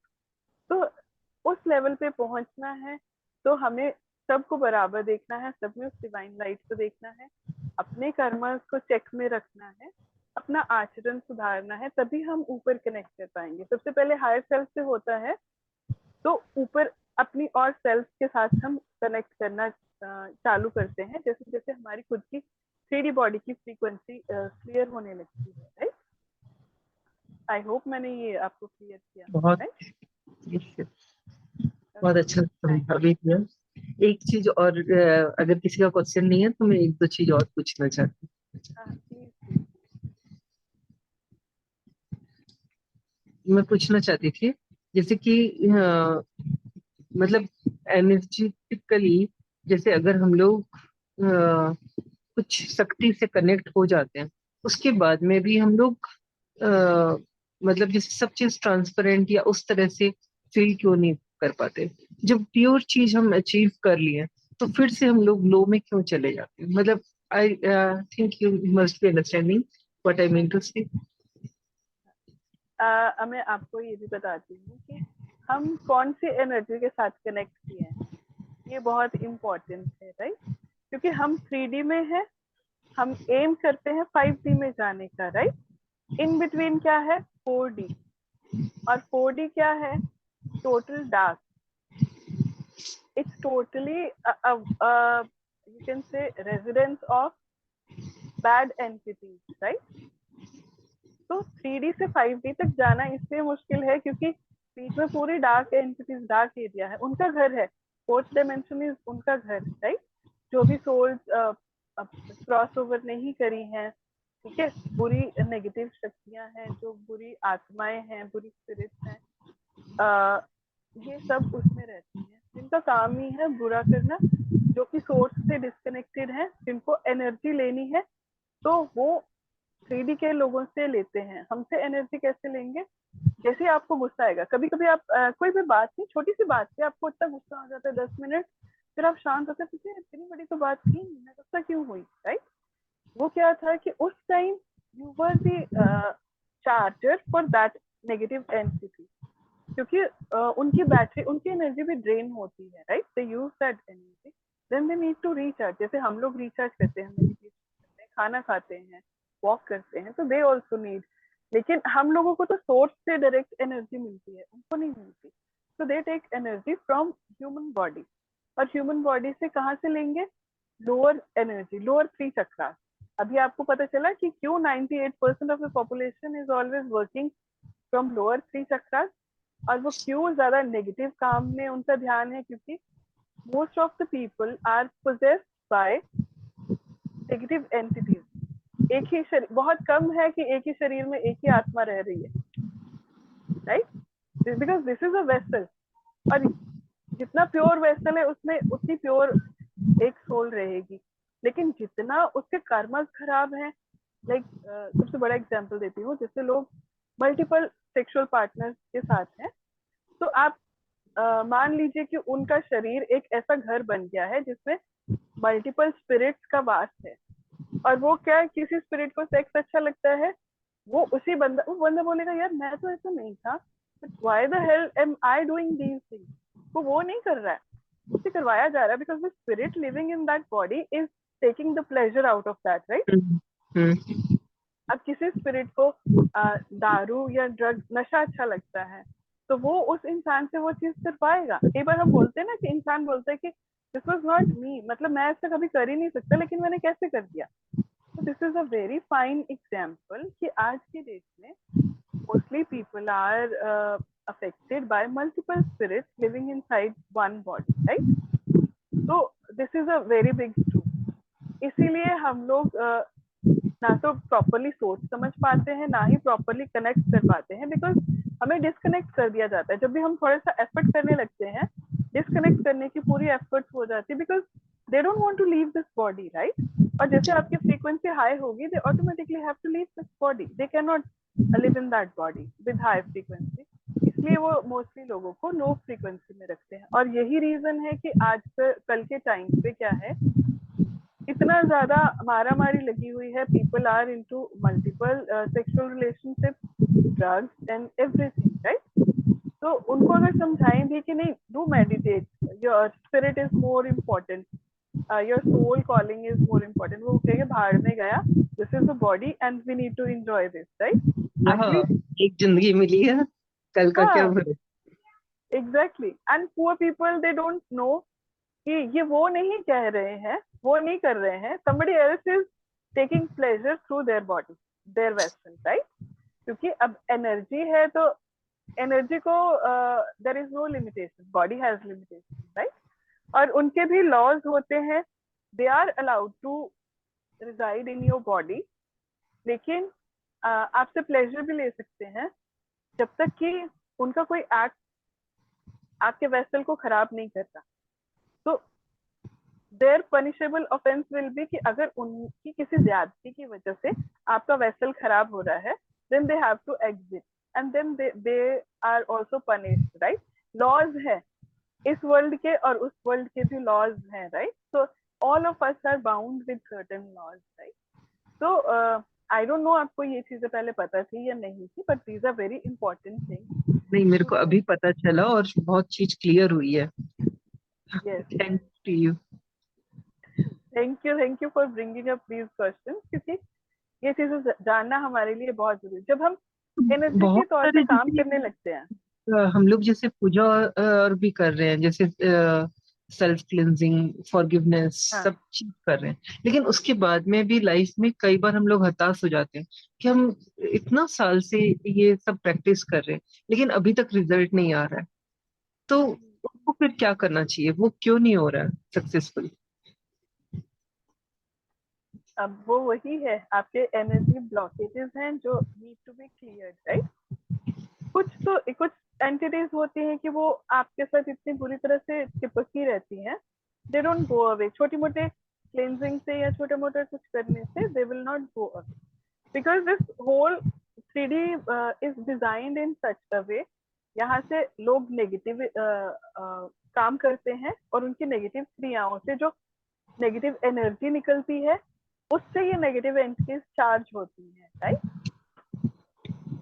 उस लेवल पे पहुंचना है तो हमें सबको बराबर देखना है, सब में उस डिवाइन लाइट को देखना है, अपने कर्मस को चेक में रखना है, अपना आचरण सुधारना है, तभी हम ऊपर कनेक्ट कर पाएंगे। सबसे पहले हायर सेल्फ से होता है, तो ऊपर अपनी और सेल्फ के साथ हम कनेक्ट करना चालू करते हैं, जैसे जैसे हमारी खुद की 3D बॉडी की फ्रीक्वेंसी क्लियर होने लगती है, राइट? आई होप मैंने ये आपको क्लियर किया, बहुत राइट? yes, बहुत अच्छा समझा भी दिया। एक चीज और, अगर किसी का क्वेश्चन नहीं है तो मैं एक दो चीज और पूछना चाहती हूँ। प्लीज। मैं पूछना चाहती थी, जैसे कि मतलब एनर्जेटिकली, जैसे अगर हम लोग कुछ शक्ति से कनेक्ट हो जाते हैं, उसके बाद में भी हम लोग अ, मतलब जैसे सब चीज ट्रांसपेरेंट या उस तरह से फील क्यों नहीं कर पाते? जब प्योर चीज हम अचीव कर लिए तो फिर से हम लोग लो में क्यों चले जाते हैं? मतलब I think you must be understanding what I mean to say. मैं आपको ये भी बताती हूँ कि हम कौन सी एनर्जी के साथ कनेक्ट किए हैं, ये बहुत इम्पोर्टेंट है, राइट? क्योंकि हम 3D में हैं, हम एम करते हैं 5D में जाने का, राइट? इन बिटवीन क्या है? 4D। और 4D क्या है? Total dark. It's totally you can say residence of bad entities, right? तो 3D से 5D तक जाना इसलिए मुश्किल है क्योंकि बीच में पूरी डार्क एंटिटीज, डार्क एरिया है, उनका घर है। फोर्थ डायमेंशन इज उनका घर, राइट? जो भी सोल्स क्रॉस ओवर नहीं करी हैं, ठीक है, बुरी नेगेटिव शक्तियां हैं, जो बुरी आत्माएं हैं, बुरी स्पिरिट्स हैं, ये सब उसमें रहती हैं, जिनका काम ही है बुरा करना, जो कि सोर्स से डिस्कनेक्टेड है, जिनको एनर्जी लेनी है, तो वो 3D के लोगों से लेते हैं। हमसे एनर्जी कैसे लेंगे? जैसे ही आपको गुस्सा आएगा, कभी कभी आप कोई भी बात नहीं, छोटी सी बात पे आपको इतना गुस्सा आ जाता है 10 मिनट, फिर आप शांत होते हैं, इतनी बड़ी तो बात थी, मैं गुस्सा क्यों हुई, राइट? वो क्या था कि उस time you were the charger for that negative entity, क्योंकि उनकी बैटरी, उनकी एनर्जी भी ड्रेन होती है, right? They use that energy, then they need to recharge. जैसे हम लोग रिचार्ज करते हैं, मेडिटेशन करते हैं, खाना खाते हैं, वॉक करते हैं, तो दे ऑल्सो नीड। लेकिन हम लोगों को तो सोर्स से डायरेक्ट एनर्जी मिलती है, उनको नहीं मिलती। तो they take energy from human body. और ह्यूमन बॉडी से कहाँ से लेंगे? Lower energy, lower 3 chakra. अभी आपको पता चला कि क्यों 98% of the population is always working from lower 3 chakras, और वो क्यों ज्यादा नेगेटिव काम में उनका ध्यान है? क्योंकि most of the people are possessed by negative entities. एक ही शरीर, बहुत कम है कि एक ही शरीर में एक ही आत्मा रह रही है, right? Because this is a vessel, और जितना प्योर वेसल है उसमें उतनी प्योर एक सोल रहेगी। लेकिन जितना उसके कर्मस खराब है, लाइक सबसे बड़ा एग्जांपल देती हूँ, जैसे लोग मल्टीपल सेक्सुअल पार्टनर्स के साथ हैं, तो आप मान लीजिए कि उनका शरीर एक ऐसा घर बन गया है जिसमें मल्टीपल स्पिरिट्स का वास है, और वो क्या है, किसी स्पिरिट को सेक्स अच्छा लगता है, वो बंदा बोलेगा यार मैं तो ऐसा नहीं था, but why the hell am I doing these things. वो नहीं कर रहा है, उसे करवाया जा रहा है, because the spirit living in that body is taking the pleasure out of that, right. Hmm. अब किसी स्पिरिट को दारू या ड्रग नशा अच्छा लगता है, तो वो उस इंसान से वो चीज कर पाएगा। कई बार हम बोलते हैं ना कि इंसान बोलता है कि दिस वाज नॉट मी, मतलब मैं ऐसा कभी कर ही नहीं सकता, लेकिन मैंने कैसे कर दिया। तो this is a very fine example कि आज की डेट में mostly people are affected by multiple spirits living inside one body, right. तो this is a very big truth. इसीलिए हम लोग ना तो प्रॉपरली सोच समझ पाते हैं, ना ही प्रॉपरली कनेक्ट कर पाते हैं, बिकॉज हमें डिस्कनेक्ट कर दिया जाता है। जब भी हम थोड़ा सा एफर्ट करने लगते हैं, डिस्कनेक्ट करने की पूरी एफर्ट्स हो जाती है, because they don't want to leave this body, right. और जैसे आपकी फ्रीक्वेंसी हाई होगी, they automatically have to leave this body, they can not live in that body with high frequency. इसलिए वो मोस्टली लोगों को लो फ्रीक्वेंसी में रखते हैं। और यही रीजन है कि आज कल के टाइम पे क्या है, इतना ज्यादा मारामारी लगी हुई है, people are into multiple sexual relationship, drugs and everything, right. तो उनको अगर समझाएं भी कि नहीं, do meditate, your spirit is more important, your soul calling is more important, वो कहेंगे भाड़ में गया, this is the body and we need to enjoy this, right. हाँ, एटलीस्ट एक जिंदगी मिली है, कल का क्या हाँ, भरोसा। Exactly. And poor people they don't know कि ये वो नहीं कह रहे हैं, वो नहीं कर रहे हैं, somebody else is taking pleasure through their body, their vessel, right। क्योंकि अब एनर्जी है, तो एनर्जी को there is no limitation, body has limitation, right. और उनके भी लॉज होते हैं, they are allowed to reside in your body, लेकिन आपसे प्लेजर भी ले सकते हैं, जब तक कि उनका कोई एक्ट आपके वेसल को खराब नहीं करता। तो their punishable offence will be कि अगर उनकी किसी ज्यादती की वजह से आपका वेसल खराब हो रहा है, then they have to exit and then they are also punished, right. Laws है इस वर्ल्ड के और उस वर्ल्ड के भी लॉज हैं, right. So all of us are bound with certain laws, right. तो आई डोंट नो आपको ये चीजें पहले पता थी या नहीं थी, but these are very important things नहीं, मेरे टू को नो। अभी पता चला और बहुत चीज क्लियर हुई है। Yes, thanks to you. Thank you for bringing up these questions, क्योंकि ये चीजें जानना हमारे लिए बहुत जरूरी है। जब हम एनर्जी के बहुत तौर पे सारे काम जैसे करने लगते हैं। हम लोग जैसे पूजा और भी कर रहे हैं, जैसे सेल्फ क्लिनजिंग, फॉरगिवनेस, हाँ, सब चीज कर रहे हैं, लेकिन उसके बाद में भी लाइफ में कई बार हम लोग हताश हो जाते हैं कि हम इतना साल से ये सब प्रैक्टिस कर रहे हैं, लेकिन अभी तक रिजल्ट नहीं आ रहा है। तो उनको फिर क्या करना चाहिए, वो क्यों नहीं हो रहा है सक्सेसफुल? अब वो वही है, आपके एनर्जी ब्लॉकेजेस हैं जो need to be cleared, right. कुछ एंटिटीज होती हैं कि वो आपके साथ इतनी बुरी तरह से चिपकी रहती हैं, दे डोंट गो अवे। छोटी मोटे क्लेंजिंग से या छोटे मोटे कुछ करने से they will not go away, because this whole 3D is designed in such a way, यहाँ से लोग नेगेटिव काम करते हैं, और उनकी नेगेटिव क्रियाओं से जो नेगेटिव एनर्जी निकलती है, उससे ये नेगेटिव एंटिटीज चार्ज होती हैं, राइट।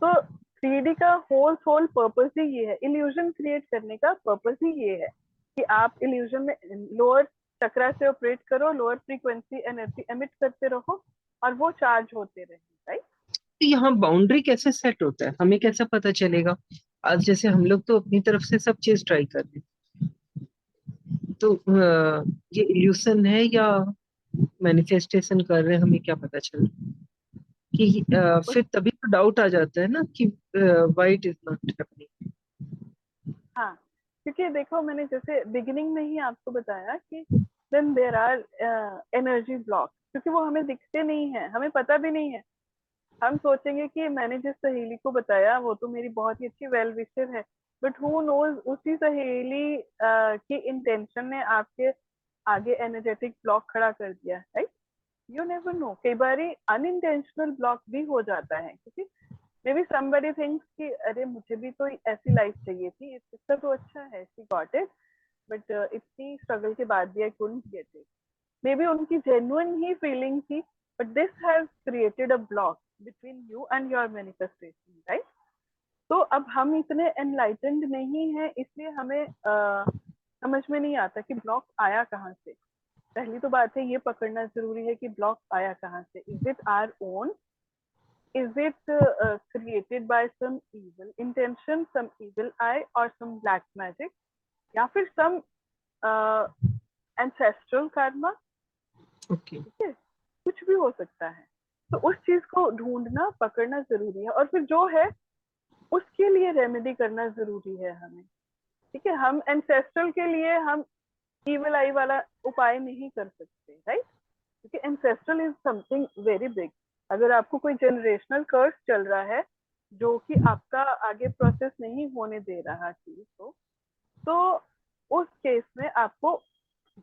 तो 3D का होल पर्पस ही ये है, इल्यूजन क्रिएट करने का पर्पस ही ये है कि आप इल्यूजन में लोअर चक्रा से ऑपरेट करो, लोअर फ्रीक्वेंसी एनर्जी एमिट करते रहो, और वो चार्ज होते रहे, राइट। तो यहाँ बाउंड्री कैसे सेट होता है, हमें कैसे पता चलेगा? आज जैसे हम लोग तो अपनी तरफ से सब चीज ट्राई कर रहे हैं, तो ये इल्यूशन है या मैनिफेस्टेशन कर रहे हैं, हमें क्या पता चल रहा है? कि फिर तभी तो डाउट आ जाता है ना कि why it is not happening. हाँ, क्योंकि देखो मैंने जैसे बिगिनिंग में ही आपको बताया कि then there are energy block, क्योंकि वो हमें दिखते नहीं है, हमें पता भी नहीं है। हम सोचेंगे कि मैंने जिस सहेली को बताया वो तो मेरी बहुत ही अच्छी वेल विशर है, बट हु नोज उसी सहेली की इंटेंशन ने आपके आगे एनर्जेटिक ब्लॉक खड़ा कर दिया, राइट। यू नेवर नो, कई बार अनइंटेंशनल ब्लॉक भी हो जाता है, क्योंकि मे बी समबडी थिंक्स कि अरे मुझे भी तो ऐसी लाइफ चाहिए थी, इसका तो अच्छा है, शी गॉट इट, बट इतनी स्ट्रगल के बाद भी I couldn't get it. May be उनकी जेन्युइन ही फीलिंग थी but this has created a block between you and your manifestation, right? तो अब हम इतने enlightened नहीं हैं, इसलिए हमें समझ में नहीं आता कि ब्लॉक आया कहाँ से। पहली तो बात है ये पकड़ना जरूरी है कि ब्लॉक आया कहाँ से। Is it our own, is it created by some evil intention, some evil eye और सम ब्लैक मैजिक, या फिर सम एंसेस्ट्रल कर्मा। ओके ठीक है, कुछ भी हो सकता है। तो उस चीज को ढूंढना, पकड़ना जरूरी है, और फिर जो है उसके लिए रेमेडी करना जरूरी है हमें। ठीक है, हम एंसेस्ट्रल के लिए हम इविल आई वाला उपाय नहीं कर सकते, राइट? क्योंकि ancestral is something very big. अगर आपको कोई जनरेशनल कर्स चल रहा है जो कि आपका आगे प्रोसेस नहीं होने दे रहा चीज को, तो उस केस में आपको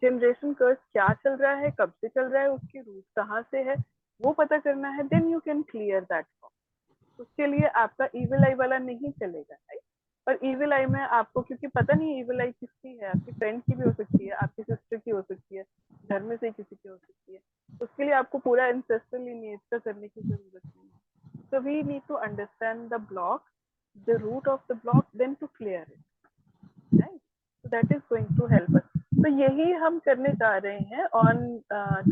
जनरेशन कर्स क्या चल रहा है, कब से चल रहा है, उसकी रूट कहाँ से है, वो पता करना है। Then you can clear that. उसके लिए आपका इविल आई वाला नहीं चलेगा, राइट? और इविल आई में आपको, क्योंकि पता नहीं इविल आई किसकी है, आपकी फ्रेंड की भी हो सकती है, आपकी सिस्टर की हो सकती है, घर में से किसी की हो सकती है, उसके लिए आपको पूरा एंसेस्ट्रल लिनिएज का करने की जरूरत नहीं है। So we need to understand the block, the root of the block, then to clear it, right? So that is going to help us. तो यही हम करने जा रहे हैं on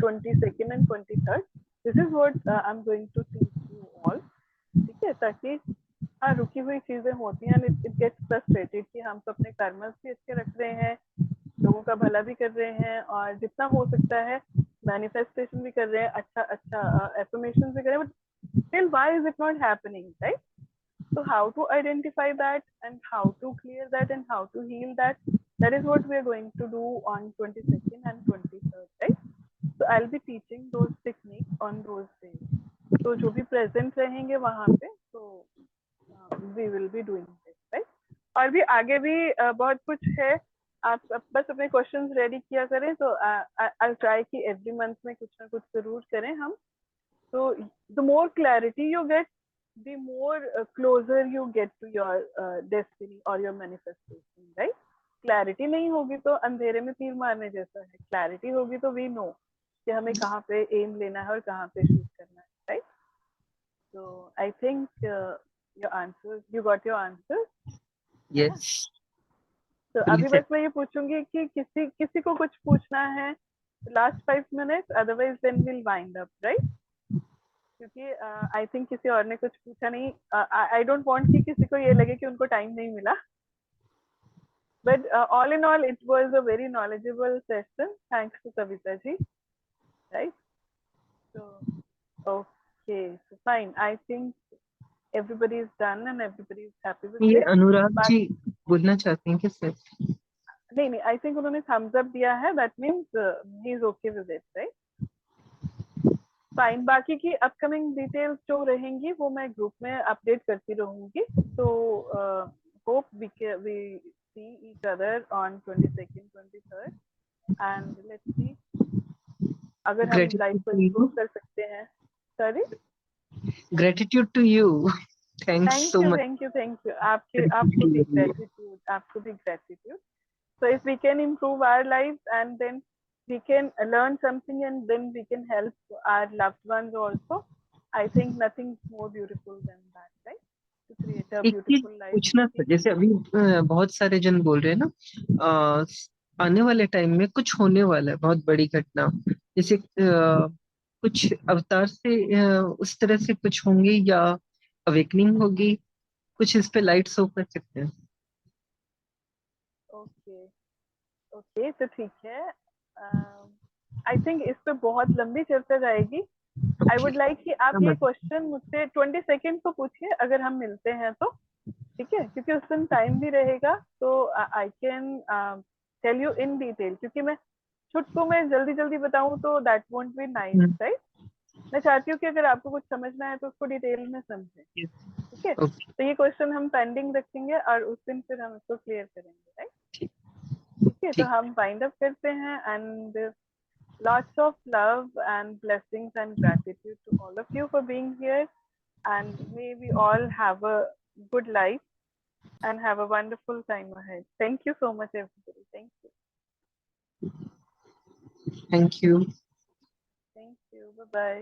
22nd and 23rd. This is what I'm going to teach you all. ठीक है, ताकि हाँ रुकी हुई चीजें होती हैं, इट गेट्स फ्रस्ट्रेटेड कि हम तो अपने कर्मस भी अच्छे रख रहे हैं, लोगों का भला भी कर रहे हैं, और जितना हो सकता है मैनिफेस्टेशन भी कर रहे हैं, अच्छा अच्छा एफर्मेशन भी कर रहे हैं, but still why is it not happening, right? So how to identify that and how to clear that and how to heal that, that is what we are going to do on 22nd and 23rd, right? So I'll be teaching those techniques on those days. तो जो भी present रहेंगे वहाँ पे, तो we will be doing this, right? और भी आगे भी बहुत कुछ है, आप बस अपने क्वेश्चंस रेडी किया करें। तो I'll try कि every month में कुछ ना कुछ जरूर करें हम। So the more clarity you get, the more closer you get to your destiny or your manifestation, right? Clarity नहीं होगी तो अंधेरे में तीर मारने जैसा है, clarity होगी तो we know कि हमें कहाँ पे एम लेना है और कहाँ पे शूट करना है, right? So I think your answers, you got your answers. Yes तो अभी बस मैं ये पूछूंगी कि किसी को कुछ पूछना है, last 5 minutes, otherwise then will wind up, right? क्योंकि आई थिंक किसी और ने कुछ पूछा नहीं। आई डोंट वांट कि किसी को ये लगे कि उनको टाइम नहीं मिला, but all in all it was a very knowledgeable session, thanks to Kavita ji, right? So okay, so fine, I think everybody is done and everybody is happy with ये this. अनुराग जी बोलना चाहते हैं कि सर? नहीं, आई थिंक उन्होंने Thums up दिया है, that means he is okay with it, right? Fine, बाकी की अपकमिंग डिटेल्स जो रहेंगी वो मैं ग्रुप में अपडेट करती रहूंगी। तो hope we see each other on 22nd 23rd and let's see अगर हम लाइफ को इम्प्रूव कर सकते हैं। Sorry, gratitude to you, thanks so much. Thank you आपको भी gratitude. So if we can improve our lives and then we can learn something and then we can help our loved ones also, I think nothing's more beautiful than that, right? To create a एक चीज beautiful life. पूछना था, जैसे अभी बहुत सारे जन बोल रहे हैं ना, आने वाले टाइम में कुछ होने वाला है, बहुत बड़ी घटना, जैसे कुछ अवतार से उस तरह से कुछ होंगे या अवेकनिंग होगी, कुछ इस पे लाइट शो कर सकते हैं? ओके, तो ठीक है। आई थिंक इस पे बहुत लंबी चर्चा जाएगी। आई वुड लाइक कि आप ये क्वेश्चन मुझसे 22nd को पूछिए अगर हम मिलते हैं तो, ठीक है? क्योंकि उस दिन टाइम भी रहेगा, तो I can tell you in detail. क्योंकि मैं को मैं जल्दी जल्दी बताऊं तो that won't be nice, right? मैं चाहती हूँ कि अगर आपको कुछ समझना है तो उसको डिटेल में समझें, ठीक है? तो ये क्वेश्चन हम पेंडिंग रखेंगे और उस दिन फिर हम इसको क्लियर करेंगे, राइट? ठीक है, तो हम वाइंड अप करते हैं and lots of love and blessings and gratitude to all of you for being here, and may we all have a good life and have a wonderful time ahead. Thank you so much everybody. Thank you. Thank you. Bye bye.